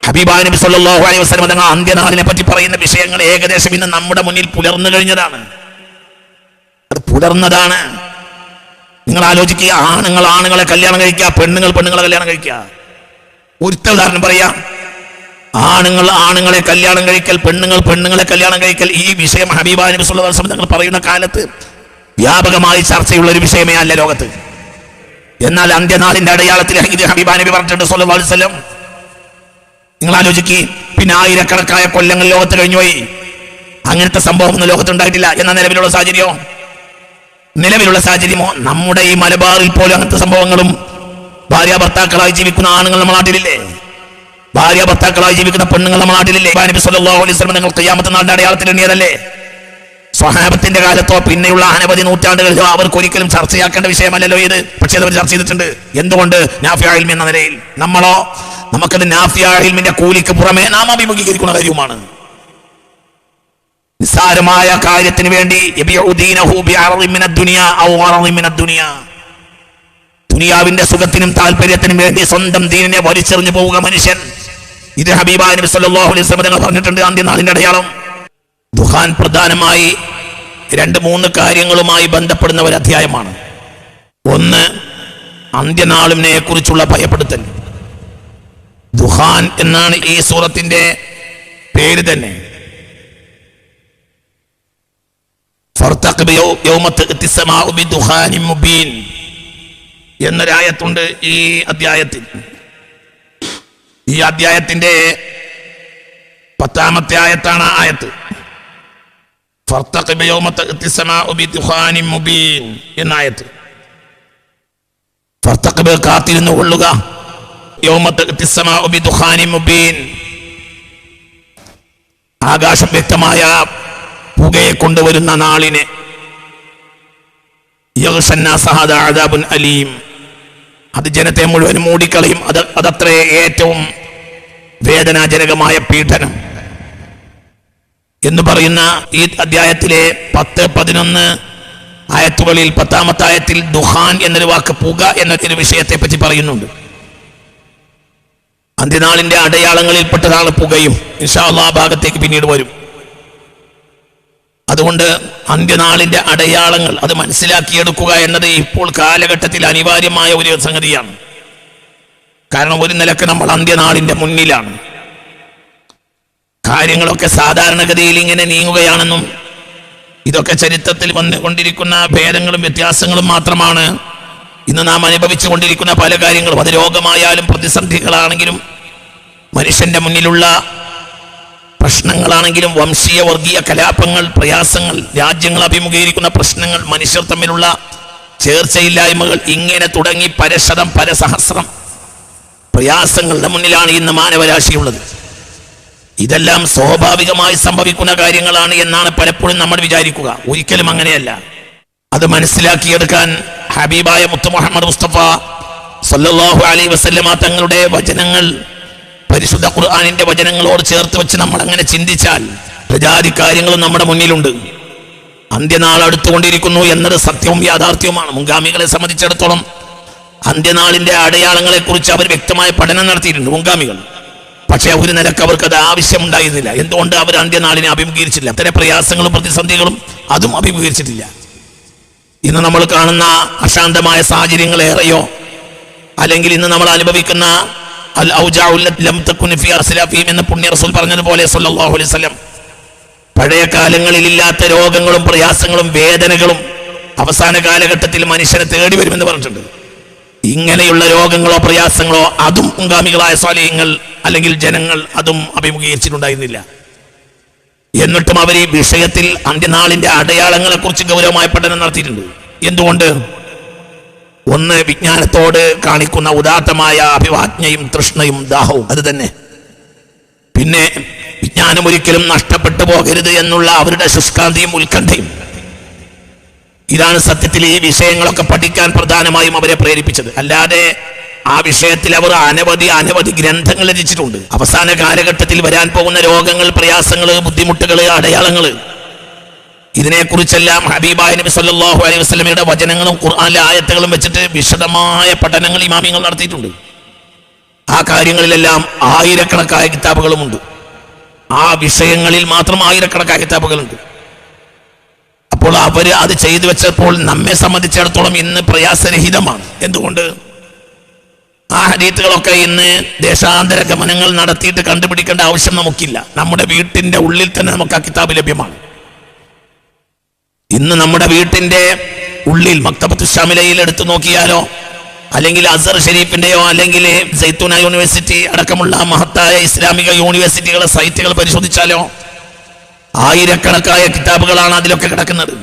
ഹബീബായ നബി സല്ലല്ലാഹു അലൈഹി വസല്ലം തങ്ങൾ അന്ത്യനാളിനെ പറ്റി പറയുന്ന വിഷയങ്ങൾ ഏകദേശം ഇന്ന് നമ്മുടെ മുന്നിൽ പുലർന്നു കഴിഞ്ഞതാണ്. അത് പുലർന്നതാണ്. നിങ്ങൾ ആലോചിക്കുക, ആണുങ്ങൾ ആണുങ്ങളെ കല്യാണം കഴിക്കുക, പെണ്ണുങ്ങൾ പെണ്ണുങ്ങളെ കല്യാണം കഴിക്കുക. ഒറ്റ ഉദാഹരണം പറയാം. ആണുങ്ങൾ ആണുങ്ങളെ കല്യാണം കഴിക്കൽ, പെണ്ണുങ്ങൾ പെണ്ണുങ്ങളെ കല്യാണം കഴിക്കൽ, ഈ വിഷയം ഹബീബായ നബി സല്ലല്ലാഹു അലൈഹി വസല്ലം തങ്ങൾ പറയുന്ന കാലത്ത് വ്യാപകമായി ചർച്ചയുള്ള ഒരു വിഷയമേ അല്ല ലോകത്ത്. എന്നാൽ അന്ത്യനാളിന്റെ അടയാളത്തിൽ ഇത് ഹബീബായ നബി പറഞ്ഞിട്ടുണ്ട് സല്ലല്ലാഹു അലൈഹി വസല്ലം. നിങ്ങൾ ആലോചിക്കുക, പിന്നെ ആയിരക്കണക്കായ കൊല്ലങ്ങൾ ലോകത്ത് കഴിഞ്ഞുപോയി, അങ്ങനത്തെ സംഭവം ഒന്നും ലോകത്തുണ്ടായിട്ടില്ല. എന്നാൽ നിലവിലുള്ള സാഹചര്യമോ നമ്മുടെ ഈ മലബാറിൽ പോലും അങ്ങനത്തെ സംഭവങ്ങളും, ഭാര്യ ഭർത്താക്കളായി ജീവിക്കുന്ന ആണുങ്ങൾ നമ്മുടെ നാട്ടിലില്ലേ, ഭാര്യ ഭർത്താക്കളായി ജീവിക്കുന്ന പെണ്ണുങ്ങൾ നമ്മുടെ നാട്ടിലില്ലേ? നബി സല്ലല്ലാഹു അലൈഹി വസല്ലം നിങ്ങൾ ഖിയാമത്ത് നാളിന്റെ അടയാളത്തിൽ എണ്ണിയതല്ലേ? സ്വഹാബത്തിന്റെ കാലത്തോ പിന്നെയുള്ള അനവധി നൂറ്റാണ്ടുകളിലോ അവർക്ക് ഒരിക്കലും ചർച്ചയാക്കേണ്ട വിഷയമല്ലല്ലോ ഇത്. പക്ഷേ അവർ ചർച്ച ചെയ്തിട്ടുണ്ട്. എന്തുകൊണ്ട്? നാഫിയ ഇൽമി എന്ന നിലയിൽ. നമ്മളോ, നമുക്കത് നാഫിയ ഇൽമിന്റെ കൂലിക്ക് പുറമെ നാം അഭിമുഖീകരിക്കുന്ന കാര്യവുമാണ്. നിസ്സാരമായ കാര്യത്തിന് വേണ്ടി ദുനിയാവിന്റെ സുഖത്തിനും താല്പര്യത്തിനും വേണ്ടി സ്വന്തം ദീനിനെ വലിച്ചെറിഞ്ഞു പോവുക മനുഷ്യൻ. ഇത് ഹബീബായ നബി സല്ലല്ലാഹു അലൈഹി വസല്ലം തങ്ങൾ പറഞ്ഞിട്ടുണ്ട്. അന്ത്യനാളിന്റെ അടയാളം ദുഹാൻ പ്രധാനമായി 2-3 കാര്യങ്ങളുമായി ബന്ധപ്പെടുന്ന ഒരു അധ്യായമാണ്. ഒന്ന്, അന്ത്യനാളിനെ കുറിച്ചുള്ള ഭയപ്പെടുത്തൽ. ദുഹാൻ എന്നാണ് ഈ സൂറത്തിന്റെ പേര് തന്നെ. എന്നൊരായത്തുണ്ട് ഈ അധ്യായത്തിൽ. ഈ അധ്യായത്തിന്റെ 10ാമത്തെ ആയത്താണ് ആയത്ത്. എന്നായത്ത് കാത്തിരുന്നു കൊള്ളുക. ആകാശം വ്യക്തമായ പുകയെ കൊണ്ടുവരുന്ന നാളിനെ. അത് ജനത്തെ മുഴുവൻ മൂടിക്കളയും. അതത്രേ ഏറ്റവും വേദനാജനകമായ പീഡനം എന്ന് പറയുന്ന ഈ അധ്യായത്തിലെ 10-11 ആയത്തുകളിൽ 10ാമത്തെ ആയത്തിൽ ദുഹാൻ എന്നൊരു വാക്ക്, പുക എന്നൊരു വിഷയത്തെ പറ്റി പറയുന്നുണ്ട്. അന്ത്യനാളിന്റെ അടയാളങ്ങളിൽപ്പെട്ടതാണ് പുകയും. ഇൻഷാ അല്ലാഹ് ആ ഭാഗത്തേക്ക് പിന്നീട് വരും. അതുകൊണ്ട് അന്ത്യനാളിന്റെ അടയാളങ്ങൾ അത് മനസ്സിലാക്കിയെടുക്കുക എന്നത് ഇപ്പോൾ കാലഘട്ടത്തിൽ അനിവാര്യമായ ഒരു സംഗതിയാണ്. കാരണം ഒരു നിലക്ക് നമ്മൾ അന്ത്യനാളിന്റെ മുന്നിലാണ്. കാര്യങ്ങളൊക്കെ സാധാരണഗതിയിൽ ഇങ്ങനെ നീങ്ങുകയാണെന്നും ഇതൊക്കെ ചരിത്രത്തിൽ വന്നുകൊണ്ടിരിക്കുന്ന ഭേദങ്ങളും വ്യത്യാസങ്ങളും മാത്രമാണ്. ഇന്ന് നാം അനുഭവിച്ചു കൊണ്ടിരിക്കുന്ന പല കാര്യങ്ങളും, അത് രോഗമായാലും പ്രതിസന്ധികളാണെങ്കിലും മനുഷ്യന്റെ മുന്നിലുള്ള പ്രശ്നങ്ങളാണെങ്കിലും വംശീയ വർഗീയ കലാപങ്ങൾ, പ്രയാസങ്ങൾ, രാജ്യങ്ങൾ അഭിമുഖീകരിക്കുന്ന പ്രശ്നങ്ങൾ, മനുഷ്യർ തമ്മിലുള്ള ചേർച്ചയില്ലായ്മകൾ, ഇങ്ങനെ തുടങ്ങി പരസഹസ്രം പ്രയാസങ്ങളുടെ മുന്നിലാണ് ഇന്ന് മാനവരാശിയുള്ളത്. ഇതെല്ലാം സ്വാഭാവികമായി സംഭവിക്കുന്ന കാര്യങ്ങളാണ് എന്നാണ് പലപ്പോഴും നമ്മൾ വിചാരിക്കുക. ഒരിക്കലും അങ്ങനെയല്ല. അത് മനസ്സിലാക്കിയെടുക്കാൻ ഹബീബായ മുത്ത് മുഹമ്മദ് മുസ്തഫ സല്ലല്ലാഹു അലൈഹി വസല്ലമ തങ്ങളുടെ വചനങ്ങൾ, പരിശുദ്ധ ഖുർആനിന്റെ വചനങ്ങളോട് ചേർത്ത് വെച്ച് നമ്മൾ അങ്ങനെ ചിന്തിച്ചാൽ പ്രജാതി കാര്യങ്ങളും നമ്മുടെ മുന്നിലുണ്ട്. അന്ത്യനാൾ അടുത്തുകൊണ്ടിരിക്കുന്നു എന്നത് സത്യവും യാഥാർത്ഥ്യവുമാണ്. മുൻഗാമികളെ സംബന്ധിച്ചിടത്തോളം അന്ത്യനാളിന്റെ അടയാളങ്ങളെ കുറിച്ച് അവർ വ്യക്തമായ പഠനം നടത്തിയിട്ടുണ്ട് മുൻഗാമികൾ. പക്ഷെ ഒരു നിലക്ക് അവർക്ക് അത് ആവശ്യമുണ്ടായിരുന്നില്ല. എന്തുകൊണ്ട്? അവർ അന്ത്യനാളിനെ അഭിമുഖീകരിച്ചില്ല. അത്തരം പ്രയാസങ്ങളും പ്രതിസന്ധികളും അതും അഭിമുഖീകരിച്ചിട്ടില്ല. ഇന്ന് നമ്മൾ കാണുന്ന അശാന്തമായ സാഹചര്യങ്ങൾ ഏറെയോ, അല്ലെങ്കിൽ ഇന്ന് നമ്മൾ അനുഭവിക്കുന്ന എന്ന് പുണ്യ റസൂൽ പറഞ്ഞതുപോലെ സല്ലല്ലാഹു അലൈഹി വസല്ലം, പഴയ കാലങ്ങളിൽ ഇല്ലാത്ത രോഗങ്ങളും പ്രയാസങ്ങളും വേദനകളും അവസാന കാലഘട്ടത്തിൽ മനുഷ്യനെ തേടി വരുമെന്ന് പറഞ്ഞിട്ടുണ്ട്. ഇങ്ങനെയുള്ള രോഗങ്ങളോ പ്രയാസങ്ങളോ അതും മുൻഗാമികളായ സ്വാലിഹീങ്ങൾ അല്ലെങ്കിൽ ജനങ്ങൾ അതും അഭിമുഖീകരിച്ചിട്ടുണ്ടായിരുന്നില്ല. എന്നിട്ടും അവർ ഈ വിഷയത്തിൽ അന്ത്യനാളിന്റെ അടയാളങ്ങളെ കുറിച്ച് ഗൗരവമായ പഠനം നടത്തിയിട്ടുണ്ട്. എന്തുകൊണ്ട്? ഒന്ന്, വിജ്ഞാനത്തോട് കാണിക്കുന്ന ഉദാത്തമായ അഭിവാജ്ഞയും തൃഷ്ണയും ദാഹവും അത് തന്നെ. പിന്നെ വിജ്ഞാനം ഒരിക്കലും നഷ്ടപ്പെട്ടു പോകരുത് എന്നുള്ള അവരുടെ ശുഷ്കാന്തിയും ഉത്കണ്ഠയും. ഇതാണ് സത്യത്തിൽ ഈ വിഷയങ്ങളൊക്കെ പഠിക്കാൻ പ്രധാനമായും അവരെ പ്രേരിപ്പിച്ചത്. അല്ലാതെ ആ വിഷയത്തിൽ അവർ അനവധി ഗ്രന്ഥങ്ങൾ രചിച്ചിട്ടുണ്ട്. അവസാന കാലഘട്ടത്തിൽ വരാൻ പോകുന്ന രോഗങ്ങൾ, പ്രയാസങ്ങൾ, ബുദ്ധിമുട്ടുകൾ, അടയാളങ്ങൾ, ഇതിനെക്കുറിച്ചെല്ലാം ഹബീബായ നബി സല്ലല്ലാഹു അലൈഹി വസല്ലമയുടെ വചനങ്ങളും ഖുർആനിലെ ആയത്തുകളും വെച്ചിട്ട് വിശദമായ പഠനങ്ങൾ ഇമാമിങ്ങൾ നടത്തിയിട്ടുണ്ട്. ആ കാര്യങ്ങളിലെല്ലാം ആയിരക്കണക്കായ കിതാബുകളുമുണ്ട്. ആ വിഷയങ്ങളിൽ മാത്രം ആയിരക്കണക്കായ കിതാബുകളുണ്ട്. അപ്പോൾ അവർ അത് ചെയ്തു വെച്ചപ്പോൾ നമ്മെ സംബന്ധിച്ചിടത്തോളം ഇന്ന് പ്രയാസരഹിതമാണ്. എന്തുകൊണ്ട്? ആ ഹദീത്തുകളൊക്കെ ഇന്ന് ദേശാന്തര ഗമനങ്ങൾ നടത്തിയിട്ട് കണ്ടുപിടിക്കേണ്ട ആവശ്യം നമുക്കില്ല. നമ്മുടെ വീട്ടിന്റെ ഉള്ളിൽ തന്നെ നമുക്ക് ആ കിതാബ് ലഭ്യമാണ്. ഇന്ന് നമ്മുടെ വീട്ടിന്റെ ഉള്ളിൽ മക്തബത്തു ശാമിലയിൽ എടുത്തു നോക്കിയാലോ, അല്ലെങ്കിൽ അസർ ഷരീഫിന്റെയോ അല്ലെങ്കിൽ സൈത്തൂന യൂണിവേഴ്സിറ്റി അടക്കമുള്ള മഹത്തായ ഇസ്ലാമിക യൂണിവേഴ്സിറ്റികളെ സൈറ്റുകൾ പരിശോധിച്ചാലോ ആയിരക്കണക്കായ കിതാബുകളാണ് അതിലൊക്കെ കിടക്കുന്നത്.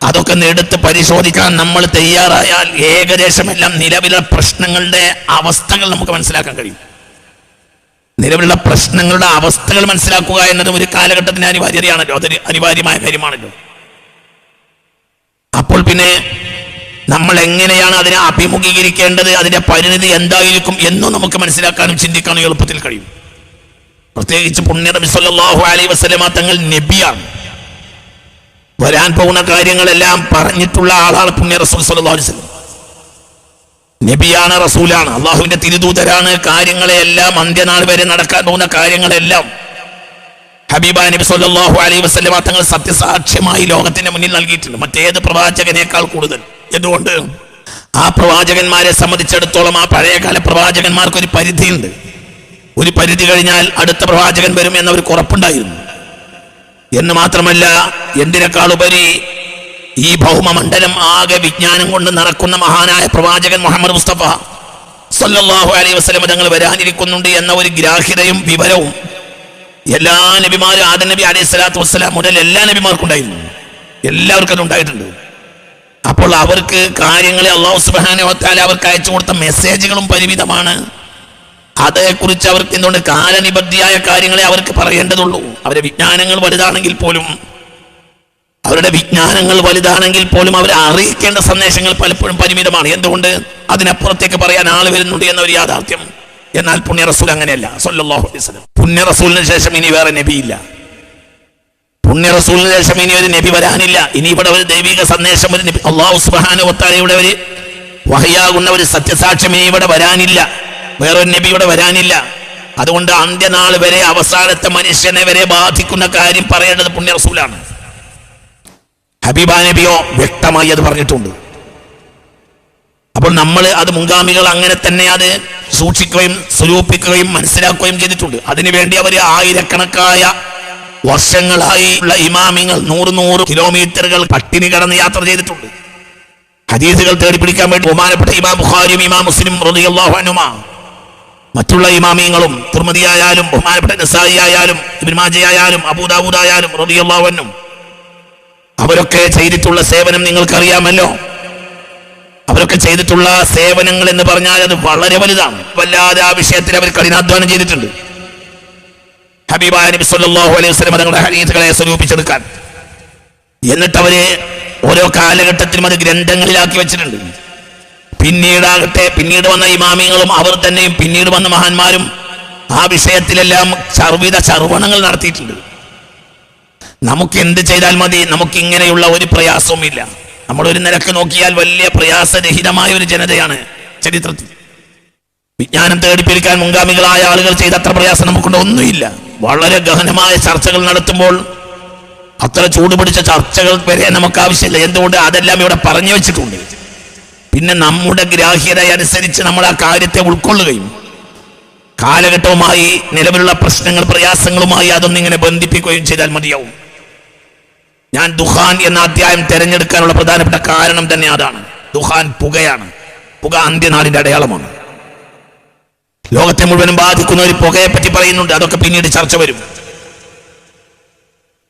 അതൊക്കെ എടുത്ത് പരിശോധിക്കാൻ നമ്മൾ തയ്യാറായാൽ ഏകദേശമെല്ലാം നിലവിലെ പ്രശ്നങ്ങളുടെ അവസ്ഥകൾ നമുക്ക് മനസ്സിലാക്കാൻ കഴിയും. നിലവിലുള്ള പ്രശ്നങ്ങളുടെ അവസ്ഥകൾ മനസ്സിലാക്കുക എന്നത് ഒരു കാലഘട്ടത്തിന് അനിവാര്യതയാണല്ലോ, അതൊരു അനിവാര്യമായ കാര്യമാണല്ലോ. അപ്പോൾ പിന്നെ നമ്മൾ എങ്ങനെയാണ് അതിനെ അഭിമുഖീകരിക്കേണ്ടത്, അതിന്റെ പരിണിതി എന്തായിരിക്കും എന്നും നമുക്ക് മനസ്സിലാക്കാനും ചിന്തിക്കാനും എളുപ്പത്തിൽ കഴിയും. പ്രത്യേകിച്ച് പുണ്യ നബി സല്ലല്ലാഹു അലൈഹി വസല്ലമ തങ്ങൾ നബിയാണ്. വരാൻ പോകുന്ന കാര്യങ്ങളെല്ലാം പറഞ്ഞിട്ടുള്ള ആളാണ് പുണ്യ റസൂൽ സല്ലല്ലാഹു അലൈഹി വസല്ലം. നബിയാണ്, റസൂലാണ്, അള്ളാഹുവിന്റെ തിരുദൂതരാണ്. കാര്യങ്ങളെല്ലാം അന്ത്യനാൾ വരെ നടക്കാൻ പോകുന്ന കാര്യങ്ങളെല്ലാം ഹബീബായ നബി സല്ലല്ലാഹു അലൈഹി വസല്ലമ തങ്ങൾ സത്യസാക്ഷ്യമായി ലോകത്തിന്റെ മുന്നിൽ നൽകിയിട്ടുണ്ട്, മറ്റേത് പ്രവാചകനേക്കാൾ കൂടുതൽ. എന്തുകൊണ്ട്? ആ പ്രവാചകന്മാരെ സംബന്ധിച്ചിടത്തോളം ആ പഴയകാല പ്രവാചകന്മാർക്ക് ഒരു പരിധിയുണ്ട്. ഒരു പരിധി കഴിഞ്ഞാൽ അടുത്ത പ്രവാചകൻ വരും എന്നവർക്ക് ഉറപ്പുണ്ടായിരുന്നു. എന്ന് മാത്രമല്ല, എന്തിനേക്കാൾ ഉപരി ഈ ഭൗമമണ്ഡലം ആകെ വിജ്ഞാനം കൊണ്ട് നടക്കുന്ന മഹാനായ പ്രവാചകൻ മുഹമ്മദ് മുസ്തഫ സല്ലല്ലാഹു അലൈഹി വസല്ലം തങ്ങൾ വരാനിരിക്കുന്നുണ്ട് എന്ന ഒരു ഗ്രാഹ്യതയും വിവരവും എല്ലാ നബിമാരും ആദം നബി അലൈഹി സ്വലാത്തു വസ്സലാം മുതൽ എല്ലാ നബിമാർക്കും ഉണ്ടായിരുന്നു. എല്ലാവർക്കും അത് ഉണ്ടായിട്ടുണ്ട്. അപ്പോൾ അവർക്ക് കാര്യങ്ങളെ അല്ലാഹു സുബ്ഹാനഹു വ തആല അവർക്ക് അയച്ചു കൊടുത്ത മെസ്സേജുകളും പരിമിതമാണ്. അതേക്കുറിച്ച് അവർക്ക് എന്തുകൊണ്ട് കാലനിബദ്ധിയായ കാര്യങ്ങളെ അവർക്ക് പറയേണ്ടതുള്ളൂ. അവരുടെ വിജ്ഞാനങ്ങൾ വലുതാണെങ്കിൽ പോലും അവരെ അറിയിക്കേണ്ട സന്ദേശങ്ങൾ പലപ്പോഴും പരിമിതമാണ്. എന്തുകൊണ്ട്? അതിനപ്പുറത്തേക്ക് പറയാൻ ആൾ വരുന്നുണ്ട് എന്ന ഒരു യാഥാർത്ഥ്യം. എന്നാൽ പുണ്യ റസൂൽ അങ്ങനെയല്ല സല്ലല്ലാഹു അലൈഹി വസല്ലം. പുണ്യ റസൂലിന് ശേഷം ഇനി വേറെ നബിയില്ല. പുണ്യ റസൂലിന് ശേഷം ഇനി ഒരു നബി വരാനില്ല. ഇനി ഇവിടെ ഒരു ദൈവിക സന്ദേശം, ഒരു നബി അല്ലാഹു സുബ്ഹാനഹു വ തആലയുടെ ഒരു വഹയാകുന്ന ഒരു സത്യസാക്ഷ്യം ഇനി ഇവിടെ വരാനില്ല. വേറൊരു നബി ഇവിടെ വരാനില്ല. അതുകൊണ്ട് അന്ത്യനാൾ വരെ, അവസാനത്തെ മനുഷ്യനെ വരെ ബാധിക്കുന്ന കാര്യം പറയേണ്ടത് പുണ്യ റസൂലാണ്. ഹബീബാ നബിയോ വ്യക്തമായി അത് പറഞ്ഞിട്ടുണ്ട്. അപ്പോൾ നമ്മൾ അത് മുൻഗാമികൾ അങ്ങനെ തന്നെ അത് സൂക്ഷിക്കുകയും സ്വരൂപിക്കുകയും മനസ്സിലാക്കുകയും ചെയ്തിട്ടുണ്ട്. അതിനുവേണ്ടി അവർ ആയിരക്കണക്കായ വർഷങ്ങളായി ഉള്ള ഇമാമിങ്ങൾ 100 കിലോമീറ്ററുകൾ പട്ടിണി കടന്ന് യാത്ര ചെയ്തിട്ടുണ്ട്. ഹദീസുകൾ തേടിപ്പിടിക്കാൻ വേണ്ടി ബഹുമാനപ്പെട്ട ഇമാം ബുഖാരിയും ഇമാം മുസ്ലിം റളിയല്ലാഹു അൻഹുമാ, മറ്റുള്ള ഇമാമിങ്ങളും തുർമുദി ആയാലും ബഹുമാനപ്പെട്ട നസായി ആയാലും ഇബ്നു മാജ ആയാലും അബൂ ദാവൂദ് ആയാലും റളിയല്ലാഹു അൻഹും, അവരൊക്കെ ചെയ്തിട്ടുള്ള സേവനം നിങ്ങൾക്കറിയാമല്ലോ. അവരൊക്കെ ചെയ്തിട്ടുള്ള സേവനങ്ങൾ എന്ന് പറഞ്ഞാൽ അത് വളരെ വലുതാണ്. വല്ലാതെ ആ വിഷയത്തിൽ അവർ കഠിനാധ്വാനം ചെയ്തിട്ടുണ്ട്. ഹബീബായ നബി സല്ലല്ലാഹു അലൈഹി വസല്ലം തങ്ങളുടെ ഹദീസുകളെ സ്വരൂപിച്ചെടുക്കാൻ. എന്നിട്ട് അവര് ഓരോ കാലഘട്ടത്തിലും അത് ഗ്രന്ഥങ്ങളിലാക്കി വെച്ചിട്ടുണ്ട്. പിന്നീട് വന്ന ഇമാമിങ്ങളും അവർ തന്നെയും പിന്നീട് വന്ന മഹാന്മാരും ആ വിഷയത്തിലെല്ലാം ചർവണങ്ങൾ നടത്തിയിട്ടുണ്ട്. നമുക്ക് എന്ത് ചെയ്താൽ മതി? നമുക്ക് ഇങ്ങനെയുള്ള ഒരു പ്രയാസവും ഇല്ല. നമ്മളൊരു നിലക്ക് നോക്കിയാൽ വലിയ പ്രയാസരഹിതമായ ഒരു ജനതയാണ് ചരിത്രത്തിൽ. വിജ്ഞാനം തേടിപ്പിടിക്കാൻ മുൻഗാമികളായ ആളുകൾ ചെയ്ത അത്ര പ്രയാസം നമുക്കുണ്ട് ഒന്നുമില്ല. വളരെ ഗഹനമായ ചർച്ചകൾ നടത്തുമ്പോൾ അത്ര ചൂടുപിടിച്ച ചർച്ചകൾ വരെ നമുക്ക് ആവശ്യമില്ല. എന്തുകൊണ്ട്? അതെല്ലാം ഇവിടെ പറഞ്ഞു വെച്ചിട്ടുണ്ട്. പിന്നെ നമ്മുടെ ഗ്രാഹ്യത അനുസരിച്ച് നമ്മൾ ആ കാര്യത്തെ ഉൾക്കൊള്ളുകയും കാലഘട്ടവുമായി നിലവിലുള്ള പ്രശ്നങ്ങൾ പ്രയാസങ്ങളുമായി അതൊന്നിങ്ങനെ ബന്ധിപ്പിക്കുകയും ചെയ്താൽ മതിയാവും. ഞാൻ ദുഖാൻ എന്ന അധ്യായം തിരഞ്ഞെടുക്കാനുള്ള പ്രധാനപ്പെട്ട കാരണം തന്നെ അതാണ്. ദുഖാൻ പുകയാണ്. പുക അന്ത്യനാളിന്റെ അടയാളമാണ്. ലോകത്തെ മുഴുവനും ബാധിക്കുന്ന ഒരു പുകയെ പറ്റി പറയുന്നുണ്ട്. അതൊക്കെ പിന്നീട് ചർച്ച വരും.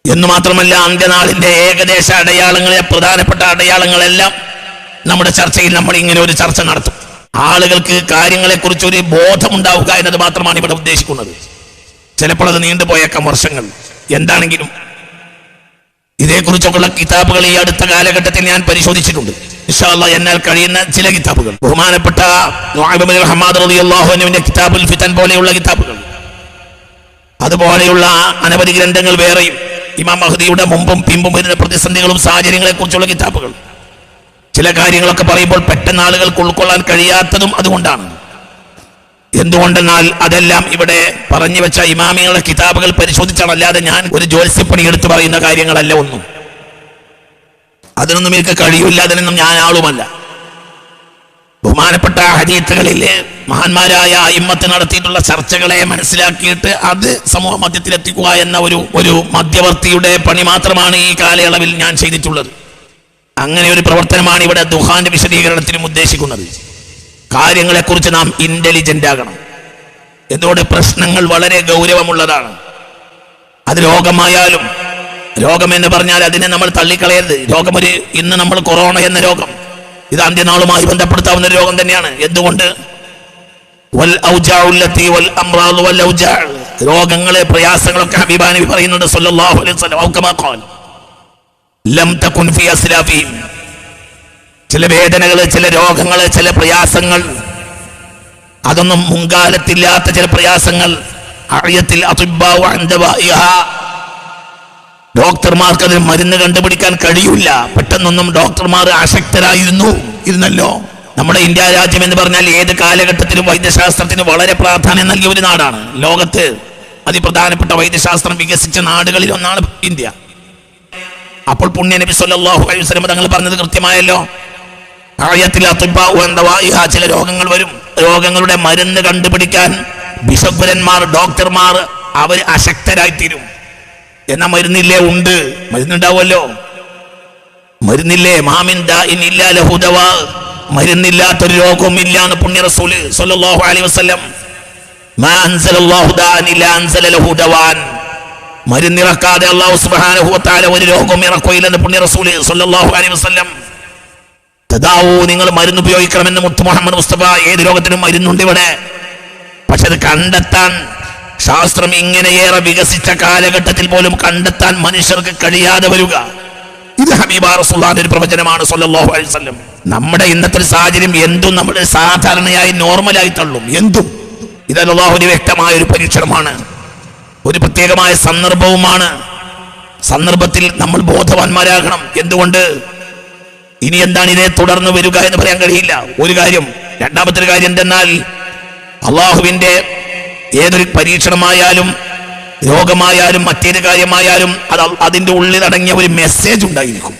എന്നു മാത്രമല്ല, അന്ത്യനാളിന്റെ ഏകദേശ അടയാളങ്ങളെ, പ്രധാനപ്പെട്ട അടയാളങ്ങളെല്ലാം നമ്മുടെ ചർച്ചയിൽ നമ്മൾ ഇങ്ങനെ ഒരു ചർച്ച നടത്തും. ആളുകൾക്ക് കാര്യങ്ങളെക്കുറിച്ച് ഒരു ബോധമുണ്ടാവുക എന്നത് മാത്രമാണ് ഇവിടെ ഉദ്ദേശിക്കുന്നത്. ചിലപ്പോൾ അത് നീണ്ടുപോയേക്കാം വർഷങ്ങൾ. എന്താണെങ്കിലും ഇതേക്കുറിച്ചൊക്കെയുള്ള കിതാബുകൾ ഈ അടുത്ത കാലഘട്ടത്തിൽ ഞാൻ പരിശോധിച്ചിട്ടുണ്ട്. ഇൻഷാ അല്ലാഹ് എന്നാൽ കഴിയുന്ന ചില കിതാബുകൾ, ബഹുമാനപ്പെട്ട നുഅയ്മ ബിൻ ഹമ്മാദ് റളിയല്ലാഹു അൻഹുവിന്റെ കിതാബുൽ ഫിതൻ പോലെയുള്ള കിതാബുകൾ, അതുപോലെയുള്ള അനവധി ഗ്രന്ഥങ്ങൾ വേറെയും, ഇമാം മഹ്ദിയുടെ മുമ്പും പിമ്പും വരുന്ന പ്രതിസന്ധികളും സാഹചര്യങ്ങളെ കുറിച്ചുള്ള കിതാബുകൾ. ചില കാര്യങ്ങളൊക്കെ പറയുമ്പോൾ പെട്ടെന്ന് ആളുകൾക്ക് ഉൾക്കൊള്ളാൻ കഴിയാത്തതും അതുകൊണ്ടാണ്. എന്തുകൊണ്ടെന്നാൽ അതെല്ലാം ഇവിടെ പറഞ്ഞു വെച്ച ഇമാമികളുടെ കിതാബുകൾ പരിശോധിച്ചാണല്ലാതെ ഞാൻ ഒരു ജ്യോത്സ്യപ്പണി എടുത്തു പറയുന്ന കാര്യങ്ങളല്ല ഒന്നും. അതിനൊന്നും എനിക്ക് കഴിയില്ല, അതിനൊന്നും ഞാൻ ആളുമല്ല. ബഹുമാനപ്പെട്ട ഹദീത്തുകളിലെ മഹാന്മാരായ അയിമ്മത്ത് നടത്തിയിട്ടുള്ള ചർച്ചകളെ മനസ്സിലാക്കിയിട്ട് അത് സമൂഹ മധ്യത്തിലെത്തിക്കുക എന്ന ഒരു മധ്യവർത്തിയുടെ പണി മാത്രമാണ് ഈ കാലയളവിൽ ഞാൻ ചെയ്തിട്ടുള്ളത്. അങ്ങനെ ഒരു പ്രവർത്തനമാണ് ഇവിടെ ദുഹാന്റെ വിശദീകരണത്തിനും ഉദ്ദേശിക്കുന്നത്. കാര്യങ്ങളെക്കുറിച്ച് നാം ഇന്റലിജന്റ് ആകണം. എന്തുകൊണ്ട് പ്രശ്നങ്ങൾ വളരെ ഗൗരവമുള്ളതാണ്. അത് രോഗമായാലും, രോഗമെന്ന് പറഞ്ഞാൽ അതിനെ നമ്മൾ തള്ളിക്കളയരുത്. ഇന്ന് നമ്മൾ കൊറോണ എന്ന രോഗം, ഇത് അന്ത്യനാളുമായി ബന്ധപ്പെടുത്താവുന്ന ഒരു രോഗം തന്നെയാണ്. എന്തുകൊണ്ട്? രോഗങ്ങള് പ്രയാസങ്ങളൊക്കെ ഹബീബ നബി പറയുന്നുണ്ട് സല്ലല്ലാഹു അലൈഹി വസല്ലം. ലം തകുൻ ഫീ അസ്ലാഫിഹിം, ചില വേദനകള്, ചില രോഗങ്ങള്, ചില പ്രയാസങ്ങൾ, അതൊന്നും മുൻകാലത്തില്ലാത്ത ചില പ്രയാസങ്ങൾ. ഡോക്ടർമാർക്ക് അതിന് മരുന്ന് കണ്ടുപിടിക്കാൻ കഴിയില്ല. പെട്ടെന്നൊന്നും ഡോക്ടർമാർ ഇരുന്നല്ലോ. നമ്മുടെ ഇന്ത്യ രാജ്യം എന്ന് പറഞ്ഞാൽ ഏത് കാലഘട്ടത്തിലും വൈദ്യശാസ്ത്രത്തിന് വളരെ പ്രാധാന്യം നൽകിയ ഒരു നാടാണ്. ലോകത്ത് അതിപ്രധാനപ്പെട്ട വൈദ്യശാസ്ത്രം വികസിച്ച നാടുകളിൽ ഒന്നാണ് ഇന്ത്യ. അപ്പോൾ പുണ്യ നബി സല്ലല്ലാഹു അലൈഹി വസല്ലം തങ്ങൾ പറഞ്ഞത് കൃത്യമായല്ലോ. ചില രോഗങ്ങൾ വരും, രോഗങ്ങളുടെ മരുന്ന് കണ്ടുപിടിക്കാൻ ബിഷപ്പുരന്മാർ, ഡോക്ടർമാർ അവർ അശക്തരായിത്തീരും. എന്നാ മരുന്നില്ലേ? ഉണ്ട്, മരുന്നുണ്ടാവുമല്ലോ. മരുന്നില്ലേ? മാമിൻ ദാഇൻ ഇല്ലാ ലഹു ദവാ, മരുന്നില്ലാത്തൊരു രോഗവും ഇല്ലാന്ന് പുണ്യ റസൂൽ സല്ലല്ലാഹു അലൈഹി വസല്ലം. മാ അൻസലല്ലാഹു ദാഅൻ ഇല്ലാ അൻസല ലഹു ദവാൻ, മരുന്നിറക്കാതെ അല്ലാഹു സുബ്ഹാനഹു വ തആല ഒരു രോഗവും ഇറക്കുകയില്ലെന്ന് പുണ്യ റസൂൽ സല്ലല്ലാഹു അലൈഹി വസല്ലം. തദാവൂ, നിങ്ങൾ മരുന്ന് ഉപയോഗിക്കണമെന്ന് മുത്ത് മുഹമ്മദ് മുസ്തഫ. ഏത് രോഗത്തിനും മരുന്നുണ്ട് ഇവിടെ. പക്ഷെ അത് കണ്ടെത്താൻ ശാസ്ത്രം ഇങ്ങനെയേറെ വികസിച്ച കാലഘട്ടത്തിൽ പോലും കണ്ടെത്താൻ മനുഷ്യർക്ക് കഴിയാതെ വരിക, ഇത് ഹബീബ റസൂലുള്ളാഹിന്റെ ഒരു പ്രവചനമാണ് സല്ലല്ലാഹു അലൈഹി വസല്ലം. നമ്മുടെ ഇന്നത്തെ സാഹചര്യം എന്തും നമ്മൾ സാധാരണയായി നോർമലായി തള്ളും. എന്തും ഇത് അല്ലാഹുവിന്റെ വ്യക്തമായ ഒരു പരീക്ഷണമാണ്, ഒരു പ്രത്യേകമായ സന്ദർഭവുമാണ്. സന്ദർഭത്തിൽ നമ്മൾ ബോധവാന്മാരാകണം. എന്തുകൊണ്ട്? ഇനി എന്താണ് ഇതിനെ തുടർന്ന് വരിക എന്ന് പറയാൻ കഴിയില്ല, ഒരു കാര്യം. രണ്ടാമത്തെ ഒരു കാര്യം എന്തെന്നാൽ, അള്ളാഹുവിന്റെ ഏതൊരു പരീക്ഷണമായാലും രോഗമായാലും മറ്റേത് കാര്യമായാലും അതിൻ്റെ ഉള്ളിലടങ്ങിയ ഒരു മെസ്സേജ് ഉണ്ടായിരിക്കും.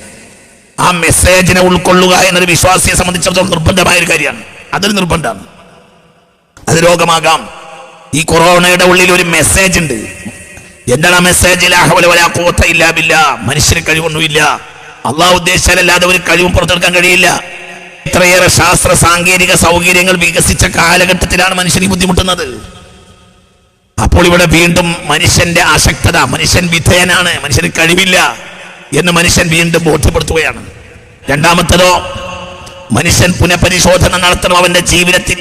ആ മെസ്സേജിനെ ഉൾക്കൊള്ളുക എന്നൊരു വിശ്വാസിയെ സംബന്ധിച്ചിടത്തോളം നിർബന്ധമായ ഒരു കാര്യമാണ്. അതൊരു നിർബന്ധമാണ്. അത് രോഗമാകാം. ഈ കൊറോണയുടെ ഉള്ളിൽ ഒരു മെസ്സേജ് ഉണ്ട്. എന്താണ് ആ മെസ്സേജ്? ലാ ഹൗല വലാ ഖുവത ഇല്ലാ ബില്ലാഹ്. മനുഷ്യന് കഴിവൊന്നുമില്ല, അള്ളാഹു ഉദ്ദേശിച്ചാലല്ലാതെ ഒരു കഴിവും പുറത്തെടുക്കാൻ കഴിയില്ല. ഇത്രയേറെ ശാസ്ത്ര സാങ്കേതിക സൗകര്യങ്ങൾ വികസിച്ച കാലഘട്ടത്തിലാണ് മനുഷ്യൻ ബുദ്ധിമുട്ടുന്നത്. അപ്പോൾ ഇവിടെ വീണ്ടും മനുഷ്യന്റെ അശക്തത, മനുഷ്യൻ വിധേയനാണ്, മനുഷ്യന് കഴിവില്ല എന്ന് മനുഷ്യൻ വീണ്ടും ബോധ്യപ്പെടുത്തുകയാണ്. രണ്ടാമത്തതോ, മനുഷ്യൻ പുനഃപരിശോധന നടത്തണം അവന്റെ ജീവിതത്തിൽ.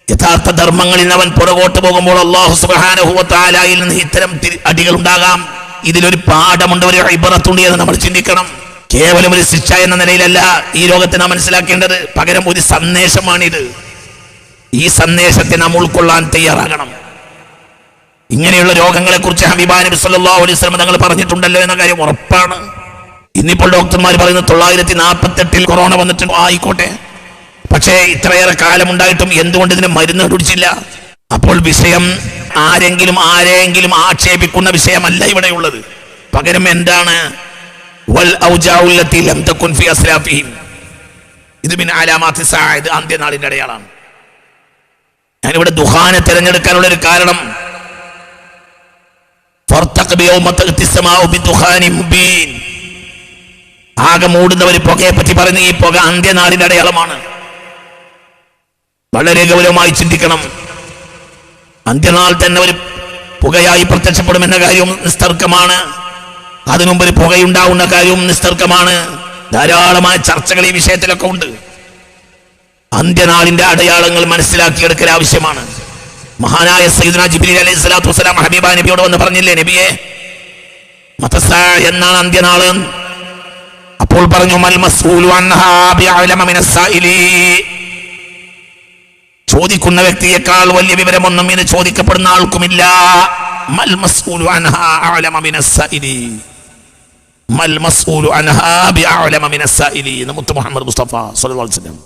യഥാർത്ഥ ധർമ്മങ്ങളിൽ നിന്ന് അവൻ പുറകോട്ട് പോകുമ്പോൾ അല്ലാഹു സുബ്ഹാനഹു വ തആലയിൽ നിന്ന് ഇത്തരം അടികൾ ഉണ്ടാകാം. ഇതിലൊരു പാഠമുണ്ട്, ഒരു ഇബ്റത്തുണ്ട് എന്ന് നമ്മൾ ചിന്തിക്കണം. കേവലം ഒരു ശിക്ഷ എന്ന നിലയിലല്ല ഈ ലോകത്തെ നാം മനസ്സിലാക്കേണ്ടത്, പകരം ഒരു സന്ദേശമാണിത്. ഈ സന്ദേശത്തെ നാം ഉൾക്കൊള്ളാൻ തയ്യാറാകണം. ഇങ്ങനെയുള്ള രോഗങ്ങളെ കുറിച്ച് ഹബീബ നബി സല്ലല്ലാഹു അലൈഹി വസല്ലം തങ്ങൾ പറഞ്ഞിട്ടുണ്ടല്ലോ എന്ന കാര്യം ഉറപ്പാണ്. ഇന്നിപ്പോൾ ഡോക്ടർമാർ പറയുന്നത് 948 കൊറോണ വന്നിട്ടുണ്ട്. ആയിക്കോട്ടെ, പക്ഷേ ഇത്രയേറെ കാലമുണ്ടായിട്ടും എന്തുകൊണ്ട് ഇതിന് മരുന്ന് കണ്ടുപിടിച്ചില്ല? അപ്പോൾ വിഷയം ആരെങ്കിലും ആക്ഷേപിക്കുന്ന വിഷയമല്ല ഇവിടെയുള്ളത്. പകരം എന്താണ്? വൽ ഔജാഉ ലത്തി ലം തകുൻ ഫീ അസ്ലാഫിഹിം, ഇത് മിൻ അലാമാത്തി സാഅ, ഇത് അന്ത്യനാളിന്റെ അടയാളമാണ്. ഞാനിവിടെ ദുഹാനെ തിരഞ്ഞെടുക്കാനുള്ള ഒരു കാരണം, ആകെ മൂടുന്ന ഒരു പുകയെ പറ്റി പറയുന്ന ഈ പുക അന്ത്യനാളിന്റെ അടയാളമാണ്. വളരെ ഗൗരവമായി ചിന്തിക്കണം. അന്ത്യനാൾ തന്നെ ഒരു പുകയായി പ്രത്യക്ഷപ്പെടുമെന്ന കാര്യവും നിസ്തർക്കമാണ്. അതിനുമുമ്പ് ഒരു പുകയുണ്ടാവുന്ന കാര്യവും നിസ്തർക്കമാണ്. ധാരാളമായ ചർച്ചകൾ ഈ വിഷയത്തിലൊക്കെ ഉണ്ട്. അന്ത്യനാളിന്റെ അടയാളങ്ങൾ മനസ്സിലാക്കിയെടുക്കൽ ആവശ്യമാണ്. മഹാനായ സയ്യിദുനാ ജിബ്രീൽ അലൈഹി സ്വലാത്തു വസ്സലാം ഹബീബ നബിയോട് വന്ന് പറഞ്ഞില്ലേ, നബിയെ മതസാ എന്നാണ് അന്ത്യനാള്? അപ്പോൾ പറഞ്ഞു, മൽ മസ്ഊലു അൻഹാ ബിഅലമ മിനസ് സായിലി, ചോദിക്കുന്ന വ്യക്തിയേക്കാൾ വലിയ വിവരമൊന്നും ഇത് ചോദിക്കപ്പെടുന്ന ആൾക്കുമില്ല. മൽ മസ്ഊലു അൻഹാ അഅലമ മിനസ് സായിലി, മൽ മസ്ഊലു അൻഹാ ബിഅലമ മിനസ് സായിലി എന്ന് മുത്ത് മുഹമ്മദ് മുസ്തഫ സ്വല്ലല്ലാഹു അലൈഹി വസല്ലം.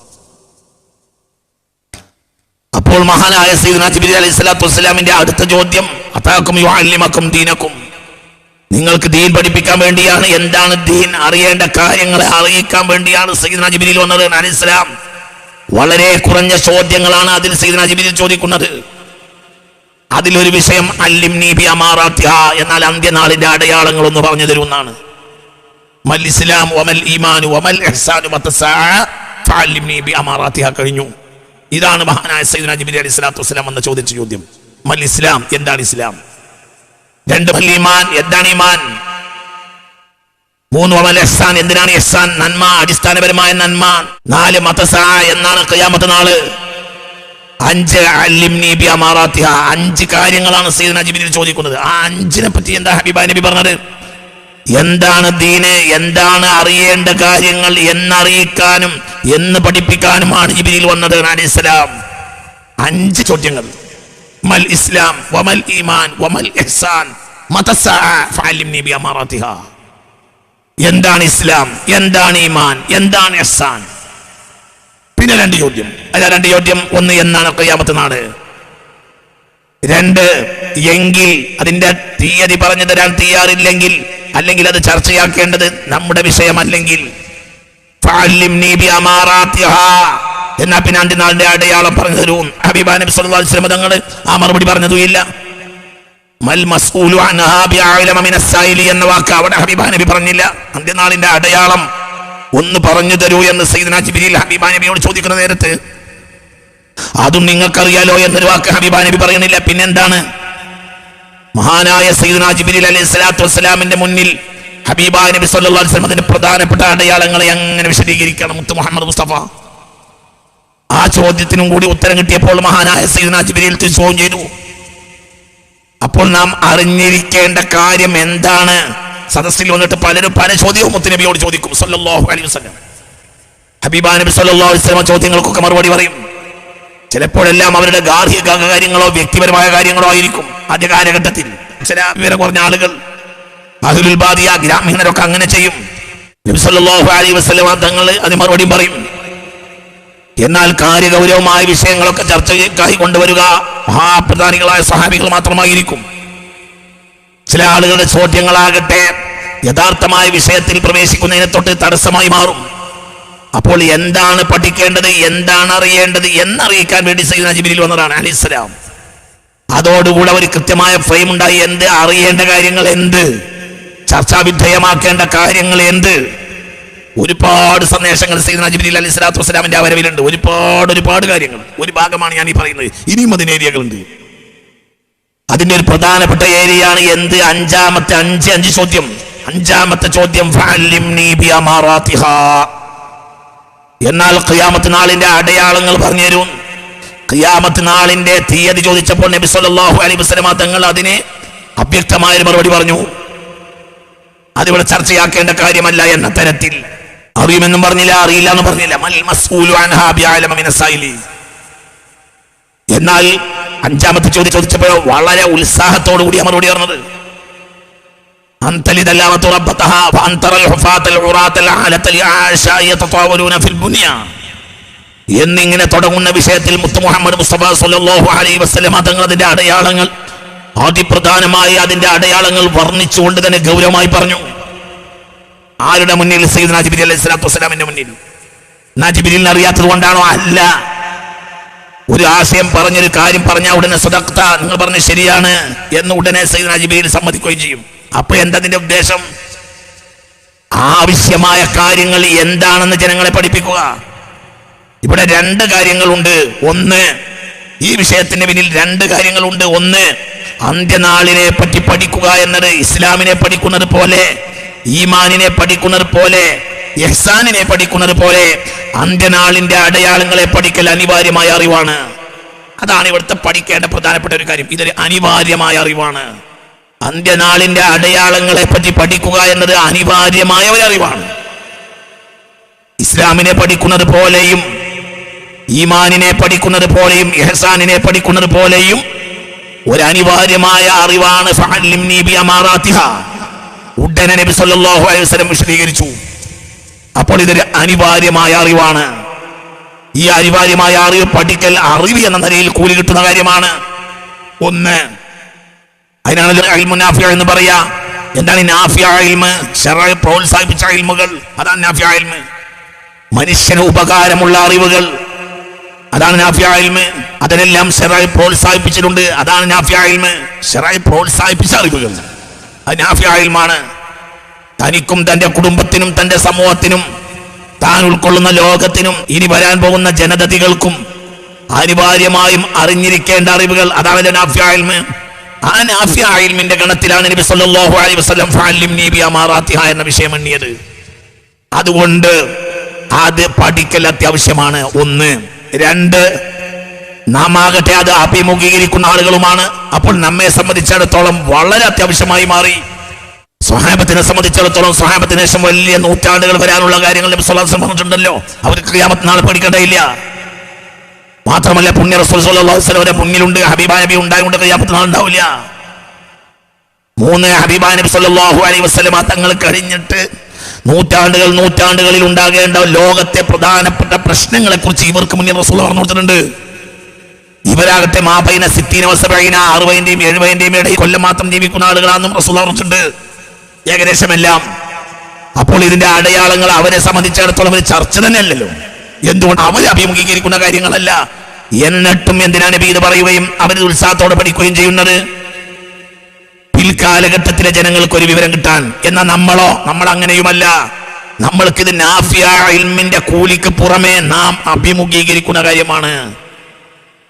അപ്പോൾ അപ്പോൾ മഹാനായ സയ്യിദുനാ ജിബ്രീൽ അലൈഹിസ്സലാത്തു വസ്സലാമിന്റെ അടുത്ത ചോദ്യം, അതാക്കും യുഅല്ലിമക്കും ദീനക്കും, നിങ്ങൾക്ക് ദീൻ പഠിപ്പിക്കാൻ വേണ്ടിയാണ്, എന്താണ് ദീൻ, അറിയേണ്ട കാര്യങ്ങളെ അറിയിക്കാൻ വേണ്ടിയാണ് സയ്യിദുനാ ജിബ്രീൽ വന്നത് അലൈഹിസ്സലാം. വളരെ കുറഞ്ഞ ചോദ്യങ്ങളാണ് അതിൽ സയ്യിദുനാ ജിബ്രീൽ ചോദിക്കുന്നത്. അതിലൊരു വിഷയം അല്ലിംനി ബി അമാറാത്തിഹാ, എന്നാൽ അന്ത്യനാളിന്റെ അടയാളങ്ങൾ ഒന്ന് പറഞ്ഞു തരുമെന്നാണ്. മൽ ഇസ്ലാം വമൽ ഈമാനു വമൽ ഇഹ്സാനു മത്തസാഅ ഫഅല്ലിംനി ബി അമാറാത്തിഹാ കഴിഞ്ഞു. ഇതാണ് മഹാനായ സയ്യിദുനാ ജിബ്രീൽ അലൈഹിസ്സലാത്തു വസ്സലാം എന്ന ചോദിച്ച ചോദ്യം. മൽ ഇസ്ലാം, എന്താണ് ഇസ്ലാം? 2 മൽ ഈമാൻ, എന്താണ് ഈമാൻ? 3 വമൽ ഇഹ്സാൻ, എന്തിനാണ് ഇഹ്സാൻ? നന്മ, അടിസ്ഥാനപരമായ നന്മ. 4 മത്തസാഅ, എന്നാണ് ഖിയാമത്ത് നാള്. 5 അല്ലിംനി ബി അമാറാത്തിഹാ, 5 കാര്യങ്ങളാണ് സയ്യിദുനാ ജിബ്രീൽ ചോദിക്കുന്നത്. ആ 5നെ പറ്റി എന്താ ഹബീബായ നബി പറഞ്ഞത്? എന്താണ് ദീന്, എന്താണ് അറിയേണ്ട കാര്യങ്ങൾ എന്നറിയിക്കാനും എന്ന് പഠിപ്പിക്കാനുമാണ് ജിബ്രീൽ വന്നത് അലൈഹിസ്സലാം. 5 ചോദ്യങ്ങൾ. മൽ ഇസ്ലാം വമൽ ഈമാൻ വമൽ ഇഹ്സാൻ മതസ്സാഅ ഫഅല്ലിംനി ബി അമാറാത്തിഹാ. എന്താണ് ഇസ്ലാം, എന്താണ് ഈമാൻ, എന്താണ് ഇഹ്സാൻ? പിന്നെ 2 ചോദ്യം. അല്ല, 2 ചോദ്യം. 1, എന്നാണ് ഖിയാമത്ത് നാള്? 2, എങ്കിൽ അതിന്റെ തീയതി പറഞ്ഞു തരാൻ തയ്യാറില്ലെങ്കിൽ, അല്ലെങ്കിൽ അത് ചർച്ചയാക്കേണ്ടത് നമ്മുടെ വിഷയമല്ലെങ്കിൽ, ഫഅല്ലിംനി ബി അമാറാത്തിഹാ, എന്നാ പിന്നെ അന്ത്യനാളിന്റെ അടയാളം പറഞ്ഞു തരും. ഹബീബായ നബി സല്ലല്ലാഹു അലൈഹി വസല്ലം തങ്ങൾ ആ മറുപടി പറഞ്ഞതുമില്ല. മൽ മസ്ഊലു അൻഹാ ബിഅഅലമ മിനസ് സായിലി എന്ന വാക്ക് അവിടെ ഹബീബായ നബി പറഞ്ഞില്ല. അന്ത്യനാളിന്റെ അടയാളം ഒന്ന് പറഞ്ഞു തരൂ എന്ന് സയ്യിദുനാ ജിബ്രീൽ ഹബീബായ നബിയോട് ചോദിക്കുന്ന നേരത്ത് അതും നിങ്ങൾക്കറിയാലോ എന്നൊരു വാക്ക് ഹബീബായ നബി പറയുന്നില്ല. പിന്നെന്താണ്? മഹാനായ സയ്യിദുനാ ജിബ്രീൽ അലൈഹിസ്സലാത്തു വസ്സലാമിന്റെ മുന്നിൽ ഹബീബായ നബി സല്ലല്ലാഹു അലൈഹി വസല്ലം അതിന്റെ പ്രധാനപ്പെട്ട അടയാളങ്ങളെ എങ്ങനെ വിശദീകരിക്കണം മുത്ത് മുഹമ്മദ് മുസ്തഫ? ആ ചോദ്യത്തിനും കൂടി ഉത്തരം കിട്ടിയപ്പോൾ മഹാനായ സയ്യിദുനാ ജിബ്രീൽ ചോദ്യം ചെയ്തു. അപ്പോൾ നാം അറിഞ്ഞിരിക്കേണ്ട കാര്യം എന്താണ്? സദസ്സിൽ വന്നിട്ട് പലരും പല ചോദ്യവും മുത്തുനബിയോട് ചോദിക്കും സല്ലല്ലാഹു അലൈഹി വസല്ലം. ഹബീബായ നബി സല്ലല്ലാഹു അലൈഹി വസല്ലം ചോദ്യങ്ങൾക്കൊക്കെ മറുപടി പറയും. ചിലപ്പോഴെല്ലാം അവരുടെ ഗാർഹിക കാര്യങ്ങളോ വ്യക്തിപരമായ കാര്യങ്ങളോ ആയിരിക്കും. ആദ്യ കാലഘട്ടത്തിൽ ചില വിവരം കുറഞ്ഞ ആളുകൾ, അഹ്ലുൽ ബാദിയ, ഗ്രാമീണരൊക്കെ അങ്ങനെ ചെയ്യും. നബി സല്ലല്ലാഹു അലൈഹി വസല്ലം തങ്ങൾ അതിന് മറുപടി പറയും. എന്നാൽ കാര്യഗൗരവമായ വിഷയങ്ങളൊക്കെ ചർച്ചയ്ക്കായി കൊണ്ടുവരിക മഹാപ്രധാനികളായ സഹാബികൾ മാത്രമായിരിക്കും. ചില ആളുകളുടെ ചോദ്യങ്ങളാകട്ടെ യഥാർത്ഥമായ വിഷയത്തിൽ പ്രവേശിക്കുന്നതിനെ തൊട്ട് തടസ്സമായി മാറും. അപ്പോൾ എന്താണ് പഠിക്കേണ്ടത്, എന്താണ് അറിയേണ്ടത് എന്നറിയിക്കാൻ വേണ്ടി സയ്യിദുനാ ജിബ്രീൽ വന്നതാണ് അലൈഹിസ്സലാം. അതോടുകൂടെ ഒരു കൃത്യമായ ഫ്രെയിം ഉണ്ടായി. എന്ത് അറിയേണ്ട കാര്യങ്ങൾ, എന്ത് ചർച്ചാവിധേയമാക്കേണ്ട കാര്യങ്ങൾ, എന്ത്. ഒരുപാട് സന്ദേശങ്ങൾ സയ്യിദുനാ ജിബ്രീൽ അലൈഹിസ്സലാത്തു വസ്സലാമിന്റെ വരവിലുണ്ട്. ഒരുപാട് കാര്യങ്ങൾ. ഒരു ഭാഗമാണ് ഞാൻ ഈ പറയുന്നത്. ഇനിയും അതിന് ഏരിയകളുണ്ട്. അതിന്റെ ഒരു പ്രധാനപ്പെട്ട ഏരിയയാണ് എന്ത്? 5 ചോദ്യം. 5ാമത്തെ ചോദ്യം ഫഅല്ലിംനി ബി അമാറാത്തിഹാ, എന്നാൽ ഖിയാമത്ത് നാളിന്റെ അടയാളങ്ങൾ പറഞ്ഞു തരും. ഖിയാമത്ത് നാളിന്റെ തീയതി ചോദിച്ചപ്പോൾ നബി സല്ലല്ലാഹു അലൈഹി വസല്ലം തങ്ങൾ അതിനെ അവ്യക്തമായ മറുപടി പറഞ്ഞു. അതിവിടെ ചർച്ചയാക്കേണ്ട കാര്യമല്ല എന്ന തരത്തിൽ. അറിയുമെന്നും പറഞ്ഞില്ല, അറിയില്ല എന്ന് പറഞ്ഞില്ല. മൽ മസ്ഊലു അൻഹാ ബിഅഅലമ മിനസ് സായിലി. എന്നാൽ 5ാമത്തെ ചോദ്യം ചോദിച്ചപ്പോൾ വളരെ ഉത്സാഹത്തോടു കൂടി മറുപടി പറഞ്ഞത് എന്നിങ്ങനെ തുടങ്ങുന്ന വിഷയത്തിൽ മുത്ത് മുഹമ്മദ് മുസ്തഫ സല്ലല്ലാഹു അലൈഹി വസല്ലം തങ്ങൾ അതിന്റെ അടയാളങ്ങൾ, അതിപ്രധാനമായി അതിന്റെ അടയാളങ്ങൾ വർണ്ണിച്ചുകൊണ്ട് തന്നെ ഗൗരവമായി പറഞ്ഞു. ആരുടെ മുന്നിൽ? സയ്യിദുനാ ജിബ്രീൽ അലൈഹിസ്സലാത്തു വസ്സലാമിന്റെ മുന്നിൽ. ജിബ്രീലിനെ അറിയാത്തത് കൊണ്ടാണോ? അല്ല. ഒരു ആശയം പറഞ്ഞൊരു കാര്യം പറഞ്ഞാൽ ഉടനെ സദഖ്ത, നിങ്ങൾ പറഞ്ഞ ശരിയാണ് എന്ന് ഉടനെ സയ്യിദുനാ ജിബ്രീൽ സമ്മതിക്കുകയും ചെയ്യും. അപ്പൊ എന്തതിന്റെ ഉദ്ദേശം? ആവശ്യമായ കാര്യങ്ങൾ എന്താണെന്ന് ജനങ്ങളെ പഠിപ്പിക്കുക. ഇവിടെ 2 കാര്യങ്ങളുണ്ട്. ഒന്ന്, ഈ വിഷയത്തിന്റെ പിന്നിൽ 2 കാര്യങ്ങളുണ്ട്. ഒന്ന്, അന്ത്യനാളിനെ പറ്റി പഠിക്കുക എന്നത് ഇസ്ലാമിനെ പഠിക്കുന്നത് പോലെ, ഈമാനിനെ പഠിക്കുന്നത് പോലെ, ഇഹ്സാനിനെ പഠിക്കുന്നത് പോലെ അന്ത്യനാളിന്റെ അടയാളങ്ങളെ പഠിക്കൽ അനിവാര്യമായ അറിവാണ്. അതാണ് ഇവിടുത്തെ പഠിക്കേണ്ട പ്രധാനപ്പെട്ട ഒരു കാര്യം. ഇതൊരു അനിവാര്യമായ അറിവാണ്. അന്ത്യനാളിന്റെ അടയാളങ്ങളെ പറ്റി പഠിക്കുക എന്നത് അനിവാര്യമായ ഒരു അറിവാണ്. ഇസ്ലാമിനെ പഠിക്കുന്നത് പോലെയും ഈമാനിനെ പഠിക്കുന്നത് പോലെയും ഇഹ്സാനിനെ പഠിക്കുന്നത് പോലെയും ഒരു അനിവാര്യമായ അറിവാണ് ഫഅല്ലിംനി ബി അമാറാത്തിഹാ. ഉടനെ നബി സല്ലല്ലാഹു അലൈഹി വസല്ലം വിശദീകരിച്ചു. അപ്പോൾ ഇതൊരു അനിവാര്യമായ അറിവാണ്. ഈ അനിവാര്യമായ അറിവ് പഠിക്കൽ അറിവ് എന്ന നിലയിൽ കൂലി കിട്ടുന്ന കാര്യമാണ്. ഒന്ന്, അതിനാണല്ലോ ഇൽമു നാഫിഅ എന്ന് പറയാ. എന്താണ് ഈ നാഫിഅ ഇൽമ്? ശറഅ പ്രോത്സാഹിപ്പിച്ച ഇൽമുകൾ, അതാണ് നാഫിഅ ഇൽമ്. മനുഷ്യന് ഉപകാരമുള്ള അറിവുകൾ, അതാണ് നാഫിഅ ഇൽമ്. അതിനെല്ലാം ശറഅ പ്രോത്സാഹിപ്പിച്ചിട്ടുണ്ട്, അതാണ് നാഫിഅ ഇൽമ്. ശറഅ പ്രോത്സാഹിപ്പിച്ച അറിവുകൾ അത് നാഫിഅ ഇൽമാണ്. തനിക്കും തന്റെ കുടുംബത്തിനും തന്റെ സമൂഹത്തിനും താൻ ഉൾക്കൊള്ളുന്ന ലോകത്തിനും ഇനി വരാൻ പോകുന്ന ജനതതികൾക്കും അനിവാര്യമായും അറിഞ്ഞിരിക്കേണ്ട അറിവുകൾ, അതാണ് നാഫിഅ ഇൽമ്. ആ നാഫിഅ ഇൽമിന്റെ ഗണത്തിലാണ് നബി സല്ലല്ലാഹു അലൈഹി വസല്ലം ഫഅല്ലിംനി ബി അമാറാത്തിഹ എന്ന വിഷയം എണ്ണിയത്. അതുകൊണ്ട് അത് പഠിക്കൽ അത്യാവശ്യമാണ്. ഒന്ന്. രണ്ട്, നാം ആകട്ടെ അത് അഭിമുഖീകരിക്കുന്ന ആളുകളുമാണ്. അപ്പോൾ നമ്മെ സംബന്ധിച്ചിടത്തോളം വളരെ അത്യാവശ്യമായി മാറി. സ്വഹാബത്തിനെ സംബന്ധിച്ചിടത്തോളം സ്വഹാബത്തിന് ശേഷം വലിയ നൂറ്റാണ്ടുകൾ വരാനുള്ള കാര്യങ്ങൾ നബി സ്വല്ലല്ലാഹു അലൈഹി വസല്ലം പറഞ്ഞിട്ടുണ്ടല്ലോ. അവർക്ക് ഖിയാമത്ത് നാൾ പേടിക്കേണ്ടതില്ല. മാത്രമല്ല പുണ്യ റസൂൽ സ്വല്ലല്ലാഹു അലൈഹി വസല്ലം മുന്നിലുണ്ട്, ഹബീബാ നബി ഉണ്ടായതുകൊണ്ട് ഖിയാമത്ത് നാൾ ഉണ്ടാവില്ല. മൂന്ന്, ഹബീബാ നബി സ്വല്ലല്ലാഹു അലൈഹി വസല്ലം തങ്ങൾ കഴിഞ്ഞിട്ട് നൂറ്റാണ്ടുകളിൽ ഉണ്ടാകേണ്ട ലോകത്തെ പ്രധാനപ്പെട്ട പ്രശ്നങ്ങളെ കുറിച്ച് ഇവർക്ക് മുന്നിൽ റസൂൽ പറഞ്ഞു കൊടുത്തിട്ടുണ്ട്. ഇവരാകട്ടെ മാബൈന സിത്തീന വസബഈന 60ന്റെയും 70ന്റെയും ഇടയിൽ കൊല്ലം മാത്രം ജീവിക്കുന്ന ആളുകളാണെന്നും റസൂൽ പറഞ്ഞിട്ടുണ്ട്. ഏകദേശമെല്ലാം. അപ്പോൾ ഇതിന്റെ അടയാളങ്ങൾ അവരെ സംബന്ധിച്ചിടത്തോളം ഒരു ചർച്ച തന്നെയല്ലല്ലോ. എന്തുകൊണ്ട്? അവരെ അഭിമുഖീകരിക്കുന്ന കാര്യങ്ങളല്ല. എന്നിട്ടും എന്തിനാണ് നബി ഇത് പറയുകയും അവർ ഉത്സാഹത്തോടെ പഠിക്കുകയും ചെയ്യുന്നത്? പിൽക്കാലഘട്ടത്തിലെ ജനങ്ങൾക്ക് ഒരു വിവരം കിട്ടാൻ. എന്നാൽ നമ്മൾ അങ്ങനെയുമല്ല. നമ്മൾക്കിത് നാഫിഅ ഇൽമിന്റെ കൂലിക്ക് പുറമെ നാം അഭിമുഖീകരിക്കുന്ന കാര്യമാണ്.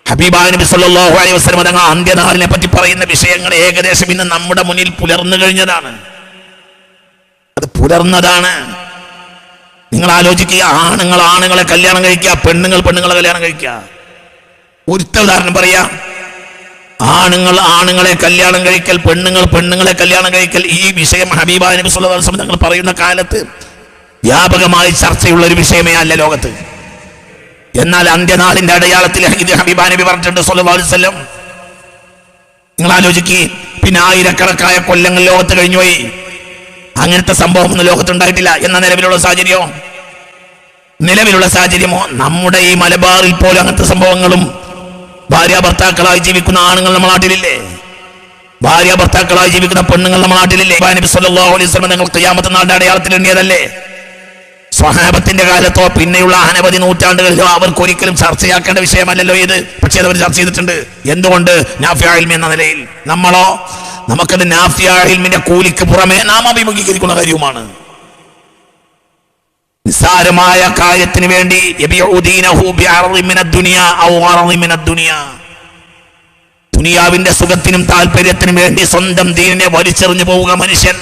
ഹബീബാ നബി സല്ലല്ലാഹു അലൈഹി വസല്ലം തങ്ങൾ അന്ത്യനാളിനെ പറ്റി പറയുന്ന വിഷയങ്ങൾ ഏകദേശം ഇന്ന് നമ്മുടെ മുന്നിൽ പുലർന്നു കഴിഞ്ഞതാണ്. അത് പുലർന്നതാണ്. നിങ്ങൾ ആലോചിക്കുക, ആണുങ്ങളെ കല്യാണം കഴിക്കുക, പെണ്ണുങ്ങളെ കല്യാണം കഴിക്കുക. ഒരുത്ത ഉദാഹരണം പറയാ. ആണുങ്ങളെ കല്യാണം കഴിക്കൽ, പെണ്ണുങ്ങളെ കല്യാണം കഴിക്കൽ, ഈ വിഷയം ഹബീബാ നബി സല്ലല്ലാഹു അലൈഹി വസല്ലം തങ്ങൾ പറയുന്ന കാലത്ത് വ്യാപകമായി ചർച്ചയുള്ള ഒരു വിഷയമേ അല്ല ലോകത്ത്. എന്നാൽ അന്ത്യനാളിന്റെ അടയാളത്തിൽ ഇത് ഹബീബാ നബി പറഞ്ഞിട്ടുണ്ട് സല്ലല്ലാഹു അലൈഹി വസല്ലം. നിങ്ങൾ ആലോചിക്കുക, പിന്നെ ആയിരക്കണക്കായ കൊല്ലങ്ങൾ ലോകത്ത് കഴിഞ്ഞുപോയി, അങ്ങനത്തെ സംഭവം ഒന്നും ലോകത്തുണ്ടായിട്ടില്ല. എന്ന നിലവിലുള്ള സാഹചര്യമോ നമ്മുടെ ഈ മലബാറിൽ പോലും അങ്ങനത്തെ സംഭവങ്ങളും, ഭാര്യ ഭർത്താക്കളായി ജീവിക്കുന്ന ആണുങ്ങൾ നമ്മുടെ നാട്ടിലില്ലേ? ഭാര്യ ഭർത്താക്കളായി ജീവിക്കുന്ന പെണ്ണുങ്ങൾ നമ്മുടെ നാട്ടിലില്ലേ? നബി സല്ലല്ലാഹു അലൈഹി വസല്ലം നിങ്ങൾ ഖിയാമത്ത് നാളിന്റെ അടയാളത്തിൽ എണ്ണിയതല്ലേ? സ്വഹാബത്തിന്റെ കാലത്തോ പിന്നെയുള്ള അനവധി നൂറ്റാണ്ടുകളിലോ അവർക്ക് ഒരിക്കലും ചർച്ചയാക്കേണ്ട വിഷയമല്ലല്ലോ ഇത്. പക്ഷേ അവർ ചർച്ച ചെയ്തിട്ടുണ്ട്. എന്തുകൊണ്ട്? നാഫിഅ ഇൽമി എന്ന നിലയിൽ. നമുക്കത് നാഫിഅ ഇൽമിന്റെ കൂലിക്ക് പുറമെ നാം അഭിമുഖീകരിക്കുന്ന കാര്യവുമാണ്. നിസ്സാരമായ കാര്യത്തിന് വേണ്ടി ദുനിയാവിന്റെ സുഖത്തിനും താല്പര്യത്തിനും വേണ്ടി സ്വന്തം ദീനിനെ വലിച്ചെറിഞ്ഞു പോവുക മനുഷ്യൻ.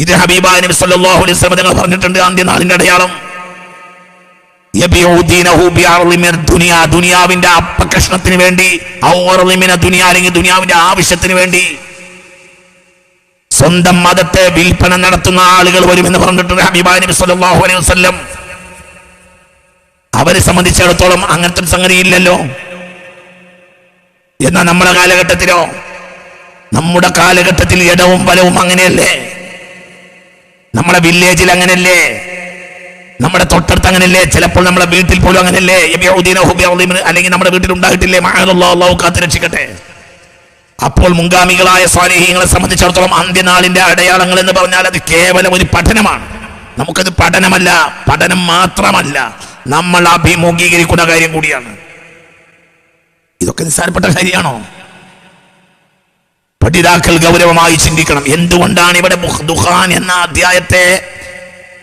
ഇത് ഹബീബാ നബി സല്ലല്ലാഹു അലൈഹി വസല്ലം തങ്ങൾ പറഞ്ഞിട്ടുണ്ട്. അന്ത്യനാളിന്റെ അടയാളം ദുനിയാവിന്റെ അപ്പകഷ്ണത്തിന് വേണ്ടി, അല്ലെങ്കിൽ ദുനിയാവിന്റെ ആവശ്യത്തിന് വേണ്ടി സ്വന്തം മതത്തെ വിൽപ്പന നടത്തുന്ന ആളുകൾ വരുമെന്ന് പറഞ്ഞിട്ടുണ്ട് ഹബീബാ നബി സല്ലല്ലാഹു അലൈഹി വസല്ലം. അവരെ സംബന്ധിച്ചിടത്തോളം അങ്ങനത്തെ സംഗതി ഇല്ലല്ലോ. എന്നാൽ നമ്മുടെ കാലഘട്ടത്തിൽ ഇടവും വലവും അങ്ങനെയല്ലേ? നമ്മുടെ വില്ലേജിൽ അങ്ങനെയല്ലേ? നമ്മുടെ തൊട്ടടുത്ത് അങ്ങനെയല്ലേ? ചിലപ്പോൾ നമ്മുടെ വീട്ടിൽ പോലും അങ്ങനെയല്ലേ? അല്ലെങ്കിൽ നമ്മുടെ വീട്ടിൽ ഉണ്ടായിട്ടില്ലേ? അല്ലാഹു കാത്തുരക്ഷിക്കട്ടെ. അപ്പോൾ മുൻഗാമികളായ സ്വാലിഹീങ്ങളെ സംബന്ധിച്ചിടത്തോളം അന്ത്യനാളിന്റെ അടയാളങ്ങൾ എന്ന് പറഞ്ഞാൽ അത് കേവലം ഒരു പഠനമാണ്. നമുക്കത് പഠനം മാത്രമല്ല, നമ്മൾ അഭിമുഖീകരിക്കുന്ന കാര്യം കൂടിയാണ്. ഇതൊക്കെ നിസ്സാരപ്പെട്ട കാര്യമാണോ? പഠിതാക്കൾ ഗൗരവമായി ചിന്തിക്കണം. എന്തുകൊണ്ടാണ് ഇവിടെ ദുഖാൻ എന്ന അധ്യായത്തെ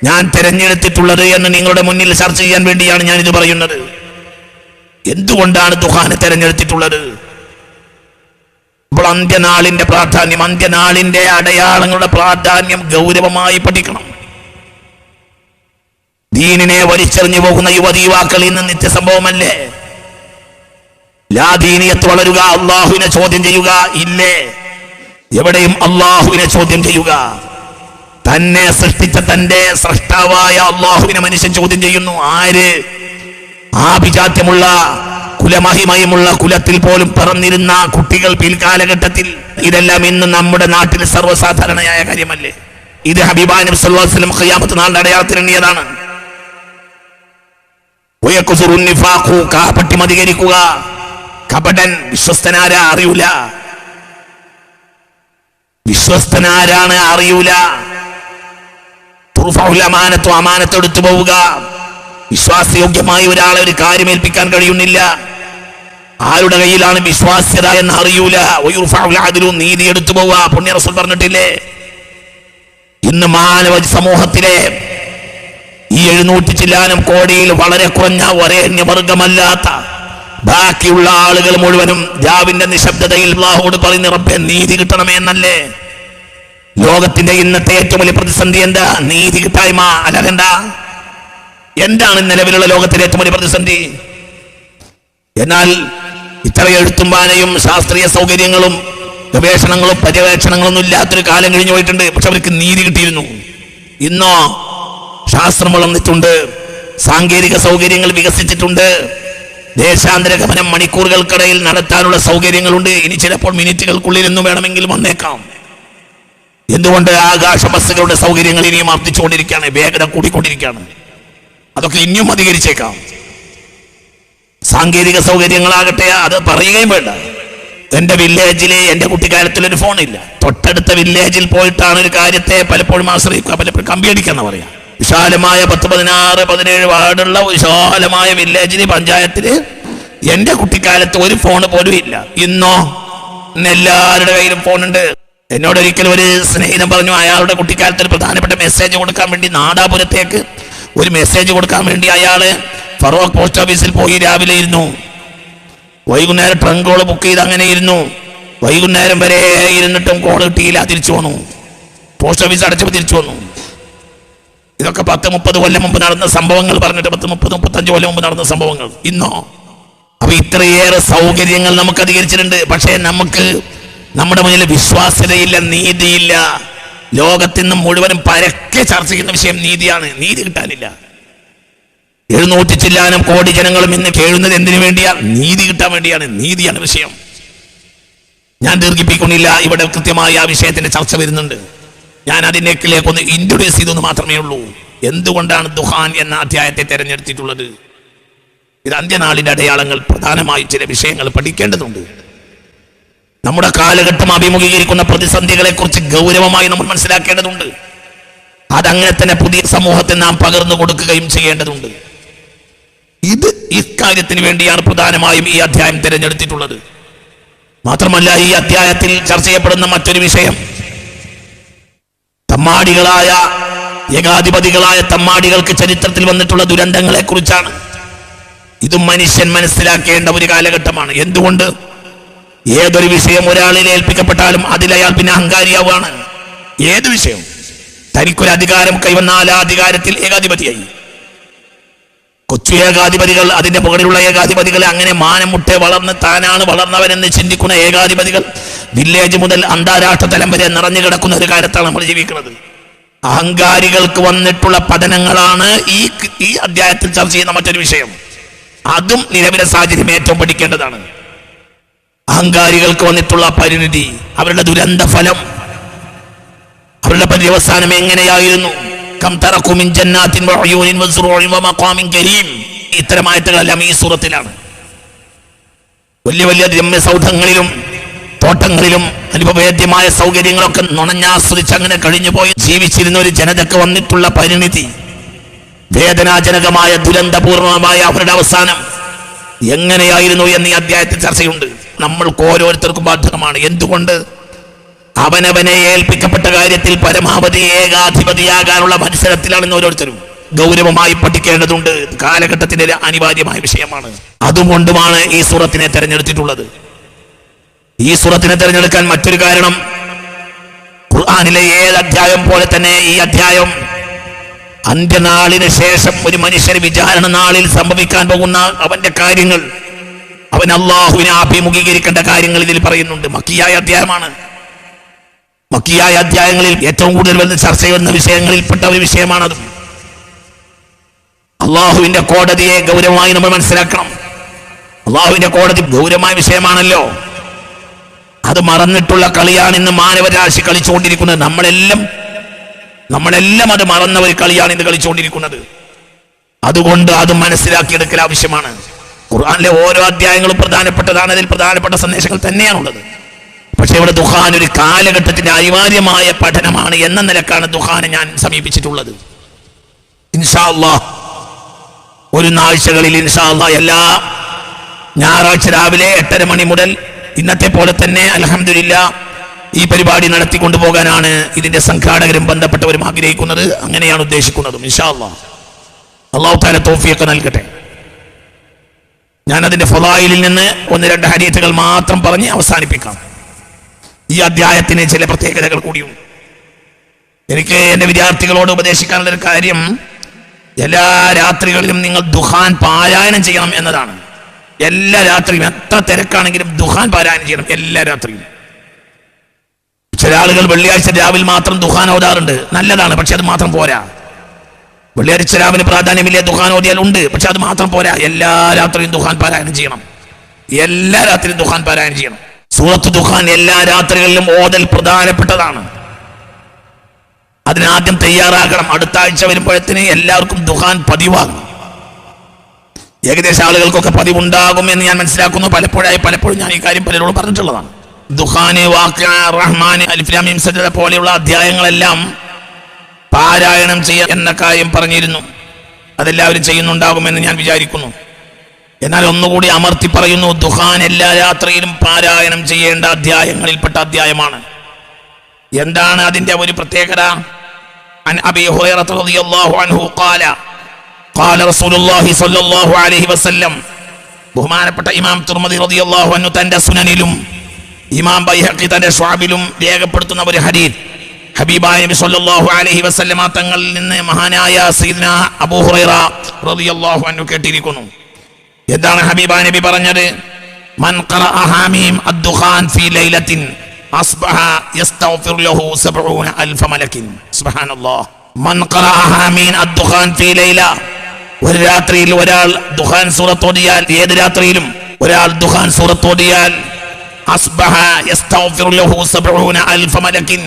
ഞാൻ തിരഞ്ഞെടുത്തിട്ടുള്ളത് എന്ന് നിങ്ങളുടെ മുന്നിൽ ചർച്ച ചെയ്യാൻ വേണ്ടിയാണ് ഞാൻ ഇത് പറയുന്നത്. എന്തുകൊണ്ടാണ് ദുഖാനെ തിരഞ്ഞെടുത്തിട്ടുള്ളത്? അപ്പോൾ അന്ത്യനാളിന്റെ പ്രാധാന്യം, അന്ത്യനാളിന്റെ അടയാളങ്ങളുടെ പ്രാധാന്യം ഗൗരവമായി പഠിക്കണം. ദീനിനെ വലിച്ചെറിഞ്ഞു പോകുന്ന യുവതീവാക്കൾ ഇന്ന് നിത്യസംഭവമല്ലേ? ലാദീനിയത്ത് വളരുക, അള്ളാഹുവിനെ ചോദ്യം ചെയ്യുക ഇല്ലേ? എവിടെയും അള്ളാഹുവിനെ ചോദ്യം ചെയ്യുക. തന്നെ സൃഷ്ടിച്ച തന്റെ സൃഷ്ടാവായ അള്ളാഹുവിനെ മനുഷ്യൻ ചോദ്യം ചെയ്യുന്നു. ആര്? ആഭിജാത്യമുള്ള കുലമഹിമയുമുള്ള കുലത്തിൽ പോലും പിറന്നിരുന്ന കുട്ടികൾ പിൽക്കാലഘട്ടത്തിൽ. ഇതെല്ലാം ഇന്ന് നമ്മുടെ നാട്ടിൽ സർവ്വസാധാരണയായ കാര്യമല്ലേ? ഇത് ഹബീബാ നബി സല്ലല്ലാഹു അലൈഹി വസല്ലം ഖിയാമത്ത് നാളിന്റെ അടയാളത്തിൽ എണ്ണിയതാണ്. കാപട്യം അധികരിക്കുക. കപടൻ വിശ്വസ്തനാരാ അറിയൂല, വിശ്വസ്തനാരാണ് അറിയൂല. അമാനത്ത് എടുത്തു പോവുക. വിശ്വാസയോഗ്യമായ ഒരാളെ ഒരു കാര്യം ഏൽപ്പിക്കാൻ കഴിയുന്നില്ല, ആരുടെ കയ്യിലാണ് വിശ്വാസ്യത എന്ന് അറിയൂല. നീതി എടുത്തു പോവുക. പുണ്യ റസൂൽ പറഞ്ഞിട്ടില്ലേ, ഇന്ന് മാനവ സമൂഹത്തിലെ ഈ 700 ചില്ലാനം കോടിയിൽ വളരെ കുറഞ്ഞ വരേണ്യവർഗമല്ലാത്ത ബാക്കിയുള്ള ആളുകൾ മുഴുവനും രാവിന്റെ നിശബ്ദതയിൽ അല്ലാഹുവോട് പറയുന്ന റബ്ബേ നീതി കിട്ടണമേ എന്നല്ലേ. ലോകത്തിന്റെ ഇന്നത്തെ ഏറ്റവും വലിയ പ്രതിസന്ധി എന്താ? നീതി കിട്ടായ്മ. അല്ലാതെന്ത? എന്താണ് നിലവിലുള്ള ലോകത്തിലെ ഏറ്റവും വലിയ പ്രതിസന്ധി? എന്നാൽ ഇത്ര എഴുത്തും വായനയും ശാസ്ത്രീയ സൗകര്യങ്ങളും ഗവേഷണങ്ങളും പര്യവേക്ഷണങ്ങളൊന്നും ഇല്ലാത്തൊരു കാലം കഴിഞ്ഞു പോയിട്ടുണ്ട്. പക്ഷെ അവർക്ക് നീതി കിട്ടിയിരുന്നു. ഇന്നോ ശാസ്ത്രം വളർന്നിട്ടുണ്ട്, സാങ്കേതിക സൗകര്യങ്ങൾ വികസിച്ചിട്ടുണ്ട്, ദേശാന്തര ഗമനം മണിക്കൂറുകൾക്കിടയിൽ നടത്താനുള്ള സൗകര്യങ്ങളുണ്ട്. ഇനി ചിലപ്പോൾ മിനിറ്റുകൾക്കുള്ളിൽ എന്നും വേണമെങ്കിലും വന്നേക്കാം. എന്തുകൊണ്ട്? ആകാശ ബസ്സുകളുടെ സൗകര്യങ്ങൾ ഇനിയും വർദ്ധിച്ചുകൊണ്ടിരിക്കുകയാണ്, വേഗത കൂടിക്കൊണ്ടിരിക്കുകയാണ്. അതൊക്കെ ഇനിയും അധികരിച്ചേക്കാം. സാങ്കേതിക സൗകര്യങ്ങളാകട്ടെ, അത് പറയുകയും വേണ്ട. എന്റെ വില്ലേജില് എന്റെ കുട്ടിക്കാലത്തിലൊരു ഫോണില്ല. തൊട്ടടുത്ത വില്ലേജിൽ പോയിട്ടാണ് ഒരു കാര്യത്തെ പലപ്പോഴും ആശ്രയിക്കുക, പലപ്പോഴും കമ്പിയടിക്കാന്ന് പറയാം. വിശാലമായ 10, 16, 17 വാർഡുള്ള വിശാലമായ വില്ലേജില്, പഞ്ചായത്തില് എന്റെ കുട്ടിക്കാലത്ത് ഒരു ഫോണ് പോലും ഇല്ല. ഇന്നോ ഇന്ന് എല്ലാവരുടെ കയ്യിലും ഫോണുണ്ട്. എന്നോട് ഒരിക്കലും ഒരു സ്നേഹിതൻ പറഞ്ഞു, അയാളുടെ കുട്ടിക്കാലത്ത് ഒരു പ്രധാനപ്പെട്ട മെസ്സേജ് കൊടുക്കാൻ വേണ്ടി നാദാപുരത്തേക്ക് ഒരു മെസ്സേജ് കൊടുക്കാൻ വേണ്ടി അയാള് ഫറോക്ക് പോസ്റ്റ് ഓഫീസിൽ പോയി. രാവിലെ ഇരുന്നു, വൈകുന്നേരം ട്രങ്ക് കോള് ബുക്ക് ചെയ്ത് അങ്ങനെ ഇരുന്നു. വൈകുന്നേരം വരെ ഇരുന്നിട്ടും കോള് കിട്ടിയില്ല. തിരിച്ചു വന്നു, പോസ്റ്റ് ഓഫീസ് അടച്ചപ്പോൾ തിരിച്ചു വന്നു. ഇതൊക്കെ 10-30 കൊല്ലം മുമ്പ് നടന്ന സംഭവങ്ങൾ പറഞ്ഞിട്ട്, 30-35 കൊല്ലം മുമ്പ് നടന്ന സംഭവങ്ങൾ. ഇന്നോ അപ്പൊ ഇത്രയേറെ സൗകര്യങ്ങൾ നമുക്ക് അധികരിച്ചിട്ടുണ്ട്. പക്ഷേ നമുക്ക് നമ്മുടെ മുന്നിൽ വിശ്വാസ്യതയില്ല, നീതിയില്ല. ലോകത്തിന്നും മുഴുവനും പരക്കെ ചർച്ച ചെയ്യുന്ന വിഷയം നീതിയാണ്. നീതി കിട്ടാനില്ല. 700 ചില്ലാനം കോടി ജനങ്ങളും ഇന്ന് കേഴുന്നത് എന്തിനു വേണ്ടിയാ? നീതി കിട്ടാൻ വേണ്ടിയാണ്. നീതിയാണ് വിഷയം. ഞാൻ ദീർഘിപ്പിക്കുന്നില്ല, ഇവിടെ കൃത്യമായി ആ വിഷയത്തിന്റെ ചർച്ച വരുന്നുണ്ട്. ഞാൻ അതിനേക്കിലേക്കൊന്ന് ഇൻട്രൊഡ്യൂസ് ചെയ്തെന്ന് മാത്രമേ ഉള്ളൂ. എന്തുകൊണ്ടാണ് ദുഹാൻ എന്ന അധ്യായത്തെ തെരഞ്ഞെടുത്തിട്ടുള്ളത്? ഇത് അന്ത്യനാളിന്റെ അടയാളങ്ങൾ, പ്രധാനമായി ചില വിഷയങ്ങൾ പഠിക്കേണ്ടതുണ്ട്. നമ്മുടെ കാലഘട്ടം അഭിമുഖീകരിക്കുന്ന പ്രതിസന്ധികളെ കുറിച്ച് ഗൗരവമായി നമ്മൾ മനസ്സിലാക്കേണ്ടതുണ്ട്. അതങ്ങനെ തന്നെ പുതിയ സമൂഹത്തെ നാം പകർന്നു കൊടുക്കുകയും ചെയ്യേണ്ടതുണ്ട്. ഇത് ഇക്കാര്യത്തിന് വേണ്ടിയാണ് പ്രധാനമായും ഈ അധ്യായം തിരഞ്ഞെടുത്തിട്ടുള്ളത്. മാത്രമല്ല, ഈ അധ്യായത്തിൽ ചർച്ച ചെയ്യപ്പെടുന്ന മറ്റൊരു വിഷയം തമ്മാടികളായ ഏകാധിപതികളായ തമ്മാടികൾക്ക് ചരിത്രത്തിൽ വന്നിട്ടുള്ള ദുരന്തങ്ങളെ കുറിച്ചാണ്. ഇതും മനുഷ്യൻ മനസ്സിലാക്കേണ്ട ഒരു കാലഘട്ടമാണ്. എന്തുകൊണ്ട്? ഏതൊരു വിഷയം ഒരാളിൽ ഏൽപ്പിക്കപ്പെട്ടാലും അതിലയാൾ പിന്നെ അഹങ്കാരിയാവുകയാണ്. ഏത് വിഷയം തനിക്കൊരു അധികാരം കൈവന്നാൽ ആ അധികാരത്തിൽ ഏകാധിപതിയായി. കൊച്ചു ഏകാധിപതികൾ, അതിന്റെ മുകളിലുള്ള ഏകാധിപതികൾ, അങ്ങനെ മാനം മുട്ടെ വളർന്ന് താനാണ് വളർന്നവരെന്ന് ചിന്തിക്കുന്ന ഏകാധിപതികൾ വില്ലേജ് മുതൽ അന്താരാഷ്ട്ര തലം വരെ നിറഞ്ഞു കിടക്കുന്ന ഒരു കാലത്താണ് നമ്മൾ ജീവിക്കുന്നത്. അഹങ്കാരികൾക്ക് വന്നിട്ടുള്ള പതനങ്ങളാണ് ഈ അധ്യായത്തിൽ ചർച്ച ചെയ്യുന്ന മറ്റൊരു വിഷയം. അതും നിലവിലെ സാഹചര്യം ഏറ്റവും പഠിക്കേണ്ടതാണ്. അഹങ്കാരികൾക്ക് വന്നിട്ടുള്ള പരിണിതി, അവരുടെ ദുരന്ത ഫലം, അവരുടെ പര്യവസാനം എങ്ങനെയായിരുന്നു? ഇത്തരം ആയത്തുകളെല്ലാം ഈ സൂറത്തിലാണ്. വലിയ വലിയ രമ്യസൗധങ്ങളിലും തോട്ടങ്ങളിലും അനുഭവേദ്യമായ സൗകര്യങ്ങളൊക്കെ നുണഞ്ഞാസ്വദിച്ച് അങ്ങനെ കഴിഞ്ഞുപോയി ജീവിച്ചിരുന്ന ഒരു ജനതയ്ക്ക് വന്നിട്ടുള്ള പരിണിതി, വേദനാജനകമായ ദുരന്തപൂർണമായ അവരുടെ അവസാനം എങ്ങനെയായിരുന്നു എന്ന് ഈ അധ്യായത്തിൽ ചർച്ചയുണ്ട്. നമ്മൾക്ക് ഓരോരുത്തർക്കും ബാധകമാണ്. എന്തുകൊണ്ട്? അവനവനെ ഏൽപ്പിക്കപ്പെട്ട കാര്യത്തിൽ പരമാവധി ഏകാധിപതിയാകാനുള്ള മത്സരത്തിലാണെന്ന് ഓരോരുത്തരും ഗൗരവമായി പഠിക്കേണ്ടതുണ്ട്. കാലഘട്ടത്തിന്റെ അനിവാര്യമായ വിഷയമാണ്. അതുകൊണ്ടുമാണ് ഈ സൂറത്തിനെ തെരഞ്ഞെടുത്തിട്ടുള്ളത്. ഈ സൂറത്തിനെ തെരഞ്ഞെടുക്കാൻ മറ്റൊരു കാരണം, ഖുർആനിലെ ഏത് അധ്യായം പോലെ തന്നെ ഈ അധ്യായം അന്ത്യനാളിന് ശേഷം ഒരു മനുഷ്യന് വിചാരണ നാളിൽ സംഭവിക്കാൻ പോകുന്ന അവന്റെ കാര്യങ്ങൾ, അവൻ അള്ളാഹുവിനെ അഭിമുഖീകരിക്കേണ്ട കാര്യങ്ങൾ ഇതിൽ പറയുന്നുണ്ട്. മക്കിയായ അധ്യായമാണ്. മക്കിയായ അധ്യായങ്ങളിൽ ഏറ്റവും കൂടുതൽ വന്ന് ചർച്ച ചെയ്യുന്ന വിഷയങ്ങളിൽപ്പെട്ട ഒരു വിഷയമാണത്. അള്ളാഹുവിന്റെ കോടതിയെ ഗൗരവമായി നമ്മൾ മനസ്സിലാക്കണം. അള്ളാഹുവിന്റെ കോടതി ഗൗരവമായ വിഷയമാണല്ലോ. അത് മറന്നിട്ടുള്ള കളിയാണ് ഇന്ന് മാനവരാശി കളിച്ചുകൊണ്ടിരിക്കുന്നത്. നമ്മളെല്ലാം അത് മറന്ന ഒരു കളിയാണ് ഇന്ന് കളിച്ചുകൊണ്ടിരിക്കുന്നത്. അതുകൊണ്ട് അത് മനസ്സിലാക്കിയെടുക്കൽ ആവശ്യമാണ്. ഖുർആനിലെ ഓരോ അധ്യായങ്ങളും പ്രധാനപ്പെട്ടതാണ്, അതിൽ പ്രധാനപ്പെട്ട സന്ദേശങ്ങൾ തന്നെയാണുള്ളത്. പക്ഷെ ഇവിടെ ദുഹാൻ ഒരു കാലഘട്ടത്തിന്റെ അനിവാര്യമായ പഠനമാണ് എന്ന നിലക്കാണ് ദുഹാനെ ഞാൻ സമീപിച്ചിട്ടുള്ളത്. ഇൻഷാ അല്ലാഹ് ഒരു ആഴ്ചകളിൽ ഇൻഷാ അല്ലാഹ് എല്ലാ ഞായറാഴ്ച രാവിലെ 8:30 മണി മുതൽ ഇന്നത്തെ പോലെ തന്നെ അൽഹംദുലില്ലാഹ് ഈ പരിപാടി നടത്തിക്കൊണ്ടു പോകാനാണ് ഇതിന്റെ സംഘാടകരും ബന്ധപ്പെട്ടവരും ആഗ്രഹിക്കുന്നത്. അങ്ങനെയാണ് ഉദ്ദേശിക്കുന്നതും. ഇൻഷാ അല്ലാഹ് അല്ലാഹു തആല തൗഫീഖ് നൽകട്ടെ. ഞാൻ അതിന്റെ ഫളായിലിൽ നിന്ന് 1-2 ഹദീസുകൾ മാത്രം പറഞ്ഞ് അവസാനിപ്പിക്കാം. ഈ അധ്യായത്തിന് ചില പ്രത്യേകതകൾ കൂടിയുണ്ട്. എനിക്ക് എൻ്റെ വിദ്യാർത്ഥികളോട് ഉപദേശിക്കാനുള്ള ഒരു കാര്യം, എല്ലാ രാത്രികളിലും നിങ്ങൾ ദുഹാൻ പാരായണം ചെയ്യണം എന്നതാണ്. എല്ലാ രാത്രിയും എത്ര തിരക്കാണെങ്കിലും ദുഹാൻ പാരായണം ചെയ്യണം എല്ലാ രാത്രിയും. ചില ആളുകൾ വെള്ളിയാഴ്ച രാവിലെ മാത്രം ദുഹാൻ ഓതാറുണ്ട്, നല്ലതാണ്, പക്ഷെ അത് മാത്രം പോരാ. വെള്ളിയാഴ്ച രാവിലെ പ്രാധാന്യമില്ല, ദുഹാൻ ഓതിയാൽ ഉണ്ട്, പക്ഷെ അത് മാത്രം പോരാ. എല്ലാ രാത്രിയും ദുഹാൻ പാരായണം ചെയ്യണം. എല്ലാ രാത്രിയും ദുഹാൻ പാരായണം ചെയ്യണം. സൂറത്ത് ദുഹാൻ എല്ലാ രാത്രികളിലും ഓതൽ പ്രധാനപ്പെട്ടതാണ്. അതിനാദ്യം തയ്യാറാകണം. അടുത്ത ആഴ്ച വരുമ്പോഴത്തിന് എല്ലാവർക്കും ദുഹാൻ പതിവാകും. ഏകദേശം ആളുകൾക്കൊക്കെ പതിവുണ്ടാകും എന്ന് ഞാൻ മനസ്സിലാക്കുന്നു. പലപ്പോഴും ഞാൻ ഈ കാര്യം പലരോട് പറഞ്ഞിട്ടുള്ളതാണ്. ദുഹാന്, വാഖിഅ, റഹ്മാൻ, അലിഫ് ലാം മീം സജ്ദ പോലെയുള്ള അധ്യായങ്ങളെല്ലാം പാരായണം ചെയ്യാം എന്ന കാര്യം പറഞ്ഞിരുന്നു. അതെല്ലാവരും ചെയ്യുന്നുണ്ടാകുമെന്ന് ഞാൻ വിചാരിക്കുന്നു. എന്നാൽ ഒന്നുകൂടി അമർത്തി പറയുന്നു, ദുഹാൻ എല്ലാ രാത്രിയിലും പാരായണം ചെയ്യേണ്ട അധ്യായങ്ങളിൽപ്പെട്ട അധ്യായമാണ്. എന്താണ് അതിന്റെ ഒരു പ്രത്യേകത? അൻ അബീ ഹുറൈറ റളിയല്ലാഹു അൻഹു ഖാല ഖാല റസൂലുള്ളാഹി സ്വല്ലല്ലാഹു അലൈഹി വസല്ലം. ബഹുമാനപ്പെട്ട ഇമാം തുർമുദി റളിയല്ലാഹു അൻഹു തന്റെ സുനനിലും ഇമാം ബൈഹഖി തന്റെ ശുഅബിലും രേഖപ്പെടുത്തുന്ന ഒരു ഹദീസ് ഹബീബായ നബി സ്വല്ലല്ലാഹു അലൈഹി വസല്ലമ തങ്ങളിൽ നിന്ന് മഹാനായ സയ്യിദ്നാ അബൂ ഹുറൈറ റളിയല്ലാഹു അൻഹു കേട്ടിരിക്കുന്നു. എന്താണ് ഹബീബായ നബി പറഞ്ഞത്? മൻ ഖറഅ ഹാമീം അദ്ദുഖാൻ ഫീ ലൈലത്തിൻ അസ്ബഹ യസ്തഗ്ഫിറു ലഹു 70000 മലക്കിൻ. സുബ്ഹാനല്ലാഹ്. മൻ ഖറഅ ഹാമീം അദ്ദുഖാൻ ഫീ ലൈല, ഒരു രാത്രിയിൽ ഒരാൾ ദുഖാൻ സൂറത്ത് ഓതിയാൽ, ഏത് രാത്രിയിലും ഒരാൾ ദുഖാൻ സൂറത്ത് ഓതിയാൽ, അസ്ബഹ യസ്തഗ്ഫിറു ലഹു 70000 മലക്കിൻ,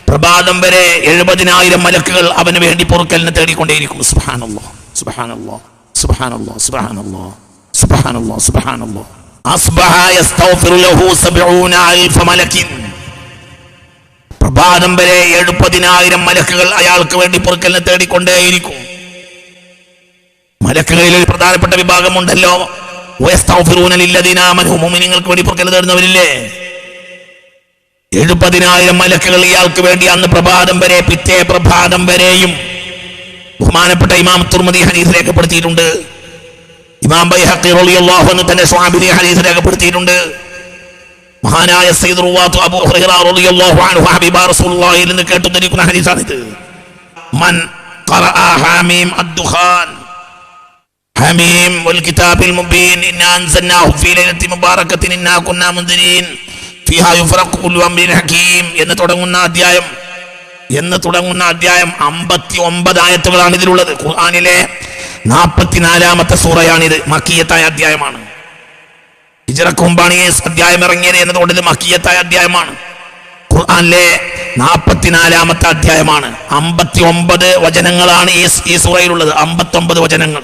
പ്രഭാതം വരെ 70000 മലക്കുകൾ അവന് വേണ്ടി പൊറുക്കലിനെ തേടിക്കൊണ്ടേയിരിക്കും. സുബ്ഹാനല്ലാഹ് സുബ്ഹാനല്ലാഹ് സുബ്ഹാനല്ലാഹ് സുബ്ഹാനല്ലാഹ് സുബ്ഹാനല്ലാഹ് സുബ്ഹാനല്ലാഹ്. അസ്ബഹ യസ്തഗ്ഫിറു ലഹു 70000 മലക്കിൻ, പ്രഭാതം വരെ 70000 മലക്കുകൾ അയാൾക്ക് വേണ്ടി പൊറുക്കലിനെ തേടിക്കൊണ്ടേയിരിക്കും. മലക്കുകളിൽ ഒരു പ്രധാനപ്പെട്ട വിഭാഗമുണ്ടല്ലോ, വയസ്തഗ്ഫിറൂന ലില്ലദീന ആമനൂ, മുഅ്മിനീങ്ങൾക്ക് വേണ്ടി പൊറുക്കൽ തേടുന്നവരില്ലേ? 70000 മലക്കുകൾ ഇയാൾക്ക് വേണ്ടി അന്ന് പ്രഭാതം വരെ, പിറ്റേ പ്രഭാതം വരെയും. ബഹുമാനപ്പെട്ട ഇമാം തുർമുദി ഹദീസ് രേഖപ്പെടുത്തിയിട്ടുണ്ട്. ഇമാം ബൈഹഖി റളിയല്ലാഹു അൻഹു തന്റെ ശുഅബിലെ ഹദീസ് രേഖപ്പെടുത്തിയിട്ടുണ്ട്. മഹാനായ സയ്യിദ് റുവാത്ത് അബൂ ഹുറൈറ റളിയല്ലാഹു അൻഹു ഹബീബ റസൂലുള്ളാഹിയിൽ നിന്ന് കേട്ടുകൊണ്ടിരിക്കുന്ന ഹദീസാണിത്. മൻ ഖറഅ ഹാമീം അദ്ദുഖാൻ, ഹമീം വൽ കിതാബിൽ മുബീൻ, ഇന്നാ അൻസൽനാഹു ഫീ ലൈലത്തിൻ മുബാറകത്തിൻ ഇന്നാ കുന്നാ മുൻദിരീൻ ഫീഹാ യുഫറഖു കുല്ലു അംരിൻ ഹകീം എന്ന് തുടങ്ങുന്ന അധ്യായം 59 ആയത്തുകളാണ് ഇതിലുള്ളത്. ഖുർആനിലെ 44-ാമത്തെ സൂറയാണിത്. മക്കിയത്തായ അധ്യായമാണ്. ഹിജ്റക്ക് മുമ്പാണ് ഈ അധ്യായം ഇറങ്ങിയത് എന്നതുകൊണ്ട് ഇത് മക്കിയത്തായ അധ്യായമാണ്. ഖുർആനിലെ 44-ാമത്തെ അധ്യായമാണ്. 59 വചനങ്ങളാണ് ഈ സൂറയിലുള്ളത്. 59 വചനങ്ങൾ.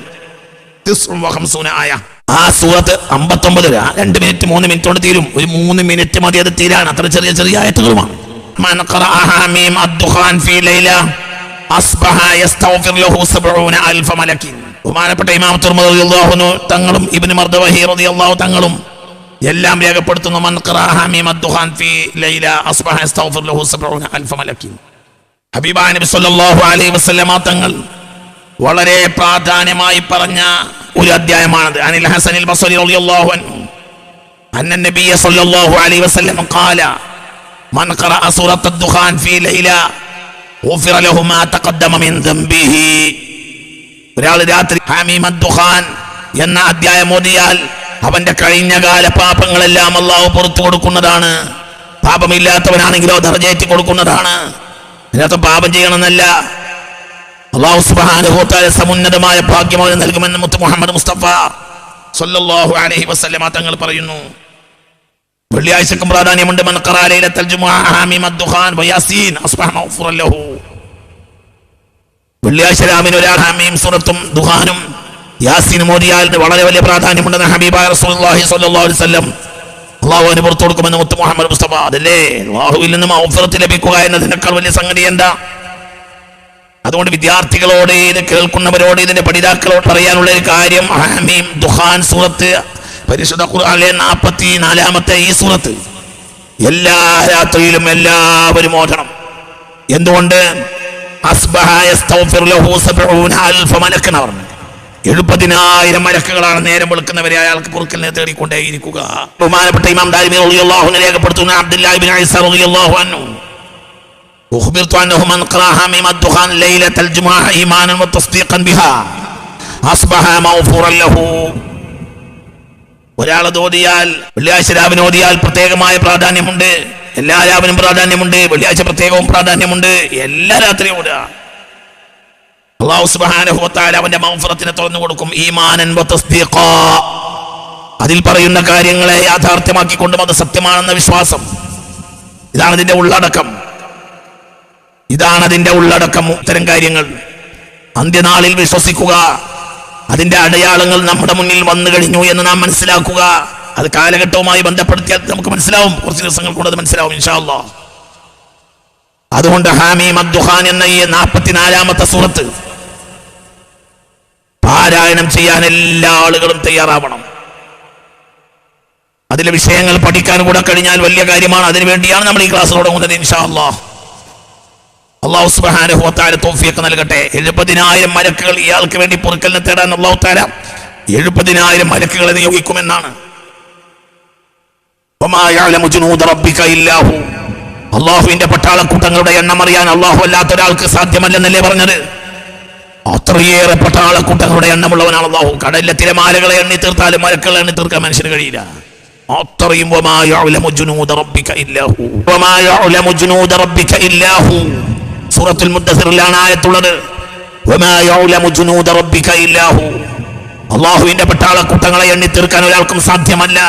ആ സൂറത്ത് 59 2 മിനിറ്റ് 3 മിനിറ്റ് കൊണ്ട് തീരും. ഒരു 3 മിനിറ്റ് മതി അത് തീരാൻ. അത്ര ചെറിയ ചെറിയ ആയത്തുകളുമാണ്. മൻ ഖറഅ ഹാമീം അദ്ദുഖാൻ ഫീ ലൈല അസ്ബഹ യസ്തഗ്ഫിറു ലഹു 70000 മലക്കിൻ. ബഹുമാനപ്പെട്ട ഇമാം തുർമുദി റളിയല്ലാഹു അൻഹു തങ്ങളും ഇബ്നു മർദവഹി റളിയല്ലാഹു തങ്ങളും എല്ലാം രേഖപ്പെടുത്തുന്നു. മൻ ഖറഅ ഹാമീം അദ്ദുഖാൻ ഫീ ലൈല അസ്ബഹ യസ്തഗ്ഫിറു ലഹു 70000 മലക്കിൻ. ഹബീബായ നബി സ്വല്ലല്ലാഹു അലൈഹി വസല്ലമ തങ്ങൾ വളരെ പ്രാധാന്യമായി പറഞ്ഞ ഒരു അധ്യായമാണത്. അനിൽ ഹസനിൽ ബസ്രി റളിയല്ലാഹു അൻഹു അന്ന നബിയ സ്വല്ലല്ലാഹു അലൈഹി വസല്ലം ഖാല മൻ ഖറഅ സൂറത്ത അദ്ദുഖാൻ ഫീ ലൈല ഗുഫിറ ലഹു മാ തഖദ്ദമ മിൻ ദംബിഹി. ഒരാൾ രാത്രി ഹാമീം അദ്ദുഖാൻ എന്ന അധ്യായം ഓതിയാൽ അവന്റെ കഴിഞ്ഞകാല പാപങ്ങളെല്ലാം അല്ലാഹു പുറത്തു കൊടുക്കുന്നതാണ്. പാപമില്ലാത്തവനാണെങ്കിലോ ദർജയേറ്റി കൊടുക്കുന്നതാണ്. ഇതിനകത്ത് പാപം ചെയ്യണമെന്നല്ല, അല്ലാഹു സുബ്ഹാനഹു വ തആല സമുന്നതമായ ഭാഗ്യം അവന് നൽകുമെന്ന് മുത്ത് മുഹമ്മദ് മുസ്തഫ സ്വല്ലല്ലാഹു അലൈഹി വസല്ലമ തങ്ങൾ പറയുന്നു. വെള്ളിയാഴ്ചക്കും പ്രാധാന്യമുണ്ട്. മൻ ഖറഅ ലൈലത്തൽ ജുമുഅ ഹാമീം അദ്ദുഖാൻ വയാസീൻ അസ്ബഹ മഗ്ഫൂറൻ ലഹു. വെള്ളിയാഴ്ച രാവിലെ ഒരാൾ ഹാമീം സൂറത്തും ദുഖാനും യാസീൻ മോദിയാൽ വളരെ വലിയ പ്രാധാന്യമുണ്ടെന്ന് ഹബീബായ റസൂലുള്ളാഹി സ്വല്ലല്ലാഹു അലൈഹി വസല്ലം അള്ളാഹുവിന് പുറത്തു കൊടുക്കുമെന്ന് മുത്ത് മുഹമ്മദ് മുസ്തഫ. അതല്ലേ അള്ളാഹുവിൽ നിന്ന് മഗ്ഫിറത്ത് ലഭിക്കുക എന്നതിനേക്കാൾ വലിയ സംഗതി എന്താ? അതുകൊണ്ട് വിദ്യാർത്ഥികളോട്, ഇത് കേൾക്കുന്നവരോട്, ഇതിന്റെ പഠിതാക്കളോട് പറയാനുള്ള ഒരു കാര്യം, ഹമീം ദുഖാൻ സൂറത്ത്, പരിശുദ്ധ ഖുർആനിലെ 44-ാമത്തെ ഈ സൂറത്ത് എല്ലാ രാത്രിയിലും എല്ലാവരും ഓതണം. എന്തുകൊണ്ട്? അസ്ബഹ യസ്തഗ്ഫിർ ലഹു 70,000 മലക്കൻ പറഞ്ഞു. 70,000 മലക്കുകളാണ് നേരം വെളുക്കുന്നവരെ അയാൾക്ക് പൊറുക്കലിനെ തേടിക്കൊണ്ടേയിരിക്കുക. ബഹുമാനപ്പെട്ട ഇമാം ദാരിമി റളിയല്ലാഹു അൻഹു രേഖപ്പെടുത്തുന്ന അബ്ദുല്ലാഹി ഇബ്നു ഈസ റളിയല്ലാഹു അൻഹു ഉഖ്ബിർതു അന്നഹു മൻ ഖറഅ ഹമീം അദ്ദുഖാൻ ലൈലത്തൽ ജുമുഅ ഈമാനൻ വതസ്ദീഖൻ ബിഹാ അസ്ബഹ മഗ്ഫൂറൻ ലഹു. ഒരാൾ ഓതിയാൽ, വെള്ളിയാഴ്ച രാവിലെ ഓതിയാൽ പ്രത്യേകമായ പ്രാധാന്യമുണ്ട്. എല്ലാ രാവിലും പ്രാധാന്യമുണ്ട്, വെള്ളിയാഴ്ച പ്രത്യേകവും പ്രാധാന്യമുണ്ട്. എല്ലാ രാത്രിയും ഓതുക. അല്ലാഹു സുബ്ഹാനഹു വ തആല അവന്റെ മഗ്ഫിറത്തിനെ തുറന്നു കൊടുക്കും. ഈമാനൻ വതസ്ദീഖാ, അതിൽ പറയുന്ന കാര്യങ്ങളെ യാഥാർത്ഥ്യമാക്കിക്കൊണ്ടും അത് സത്യമാണെന്ന വിശ്വാസം. ഇതാണ് ഇതിന്റെ ഉള്ളടക്കം. ഇത്തരം കാര്യങ്ങൾ അന്ത്യനാളിൽ വിശ്വസിക്കുക. അതിന്റെ അടയാളങ്ങൾ നമ്മുടെ മുന്നിൽ വന്നു കഴിഞ്ഞു എന്ന് നാം മനസ്സിലാക്കുക. അത് കാലഘട്ടവുമായി ബന്ധപ്പെടുത്തിയാൽ നമുക്ക് മനസ്സിലാവും. കുറച്ച് ദിവസങ്ങൾ കൊണ്ട് അത് മനസ്സിലാവും ഇൻഷാ അല്ലാഹ്. അതുകൊണ്ട് ഹമീം അദ്ദുഖാൻ എന്ന ഈ 44-ാമത്തെ സൂറത്ത് പാരായണം ചെയ്യാൻ എല്ലാ ആളുകളും തയ്യാറാവണം. അതിലെ വിഷയങ്ങൾ പഠിക്കാൻ കൂടെ കഴിഞ്ഞാൽ വലിയ കാര്യമാണ്. അതിനുവേണ്ടിയാണ് നമ്മൾ ഈ ക്ലാസ് തുടങ്ങുന്നത് ഇൻഷാ അല്ലാഹ്. അല്ലാഹു സുബ്ഹാനഹു വ തആല തൗഫീഖ് നൽകട്ടെ. 70,000 മലക്കുകൾ ഇയാൾക്ക് വേണ്ടി പൊറുക്കലിനെ തേടാൻ അല്ലാഹു തആല 70,000 മലക്കുകളെ നിയോഗിക്കുമെന്നാണ്. വമാ യഅലമു ജുനൂദ റബ്ബിക ഇല്ലാ ഹു. അല്ലാഹുവിന്റെ പട്ടാളക്കൂട്ടങ്ങളുടെ എണ്ണം അറിയാൻ അല്ലാഹു അല്ലാത്ത ഒരാൾക്ക് സാധ്യമല്ലെന്നല്ലേ പറഞ്ഞത്? അത്രയേറെ പട്ടാളക്കൂട്ടങ്ങളുടെ എണ്ണമുള്ളവനാണ് അല്ലാഹു. കടലിലെ തിരമാലകളെ എണ്ണി തീർത്താലും മലക്കുകളെ എണ്ണി തീർക്കാൻ മനുഷ്യന് കഴിയില്ല. അത്രയും വമാ യഅലമു ജുനൂദ റബ്ബിക ഇല്ലാ ഹു. വമാ യഅലമു ജുനൂദ റബ്ബിക ഇല്ലാ ഹു. സൂറത്തുൽ മുദ്ദസിറിലാണ് ആയത്തുള്ളത്. വമാ യഅലമു ജുനൂദ റബ്ബിക ഇല്ലാ ഹു. അല്ലാഹുവിന്റെ പട്ടാളക്കൂട്ടങ്ങളെ എണ്ണി തീർക്കാൻ ഒരാൾക്കും സാധ്യമല്ല.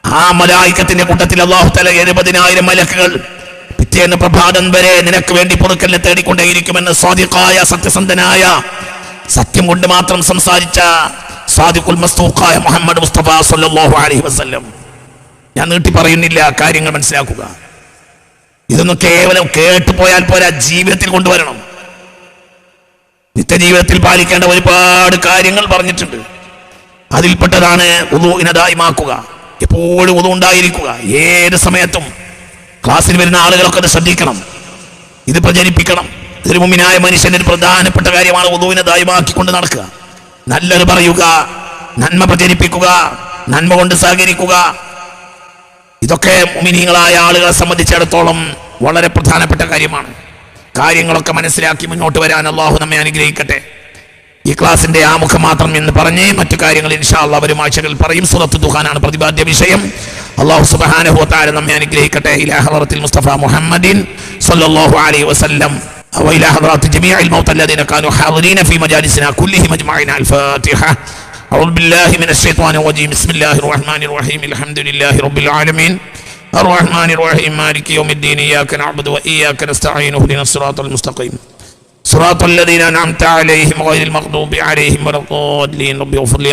ആ മലായികത്തിന്റെ കൂട്ടത്തിൽ അല്ലാഹു തആല 70,000 മലക്കുകൾ പിറ്റേന്ന് പ്രഭാതം വരെ നിനക്ക് വേണ്ടി പൊറുക്കലിനെ തേടിക്കൊണ്ടേയിരിക്കുമെന്ന് സ്വാദിഖായ, സത്യസന്ധനായ, സത്യം കൊണ്ട് മാത്രം സംസാരിച്ച സാദിഖുൽ മസ്തൂഖായ മുഹമ്മദ് മുസ്തഫ സല്ലല്ലാഹു അലൈഹി വസല്ലം. ഞാൻ നീട്ടി പറയുന്നില്ല, കാര്യങ്ങൾ മനസ്സിലാക്കുക. ഇതൊന്നും കേവലം കേട്ടുപോയാൽ പോരാ, ജീവിതത്തിൽ കൊണ്ടുവരണം. നിത്യജീവിതത്തിൽ പാലിക്കേണ്ട ഒരുപാട് കാര്യങ്ങൾ പറഞ്ഞിട്ടുണ്ട്. അതിൽപ്പെട്ടതാണ് വുളൂഇനെ ദായിമാക്കുക. എപ്പോഴും വുളൂ ഉണ്ടായിരിക്കുക. ഏത് സമയത്തും ക്ലാസ്സിൽ വരുന്ന ആളുകളൊക്കെ അത് ശ്രദ്ധിക്കണം, ഇത് പ്രചരിപ്പിക്കണം. ഇതൊരു മുഅ്മിനായ മനുഷ്യന്റെ ഒരു പ്രധാനപ്പെട്ട കാര്യമാണ് വുളൂഇനെ ദായിമാക്കിക്കൊണ്ട് നടക്കുക. നല്ലത് പറയുക, നന്മ പ്രചരിപ്പിക്കുക, നന്മ കൊണ്ട് സഹകരിക്കുക. ഇതൊക്കെ മുഅ്മിനീങ്ങളായ ആളുകളെ സംബന്ധിച്ചിടത്തോളം വളരെ പ്രധാനപ്പെട്ട കാര്യമാണ്. കാര്യങ്ങളൊക്കെ മനസ്സിലാക്കി മുന്നോട്ട് വരാൻ അല്ലാഹു നമ്മെ അനുഗ്രഹിക്കട്ടെ. ഈ ക്ലാസിന്റെ ആമുഖം മാത്രം എന്ന് പറഞ്ഞ് മറ്റു കാര്യങ്ങൾ ഇൻഷാ അല്ലാഹ് വരും ആഴ്ചകളിൽ പറയും. സൂറത്ത് ദുഖാനാണ് പ്രതിപാദ്യ വിഷയം. അല്ലാഹു സുബ്ഹാനഹു വ തആല നമ്മെ അനുഗ്രഹിക്കട്ടെ. ഇലാ ഹളറത്തിൽ മുസ്തഫ മുഹമ്മദിൻ സ്വല്ലല്ലാഹു അലൈഹി വസല്ലം وإلى حضرات جميع الموتى الذين كانوا حاضرين في مجالسنا كلهم أجمعين. الفاتحة. أعوذ بالله من الشيطان الرجيم. بسم الله الرحمن الرحيم. الحمد لله رب العالمين الرحمن الرحيم مالك يوم الدين. إياك نعبد وإياك نستعين. اهدنا الصراط المستقيم صراط الذين أنعمت عليهم غير المغضوب عليهم ولا الضالين. رب اغفر لي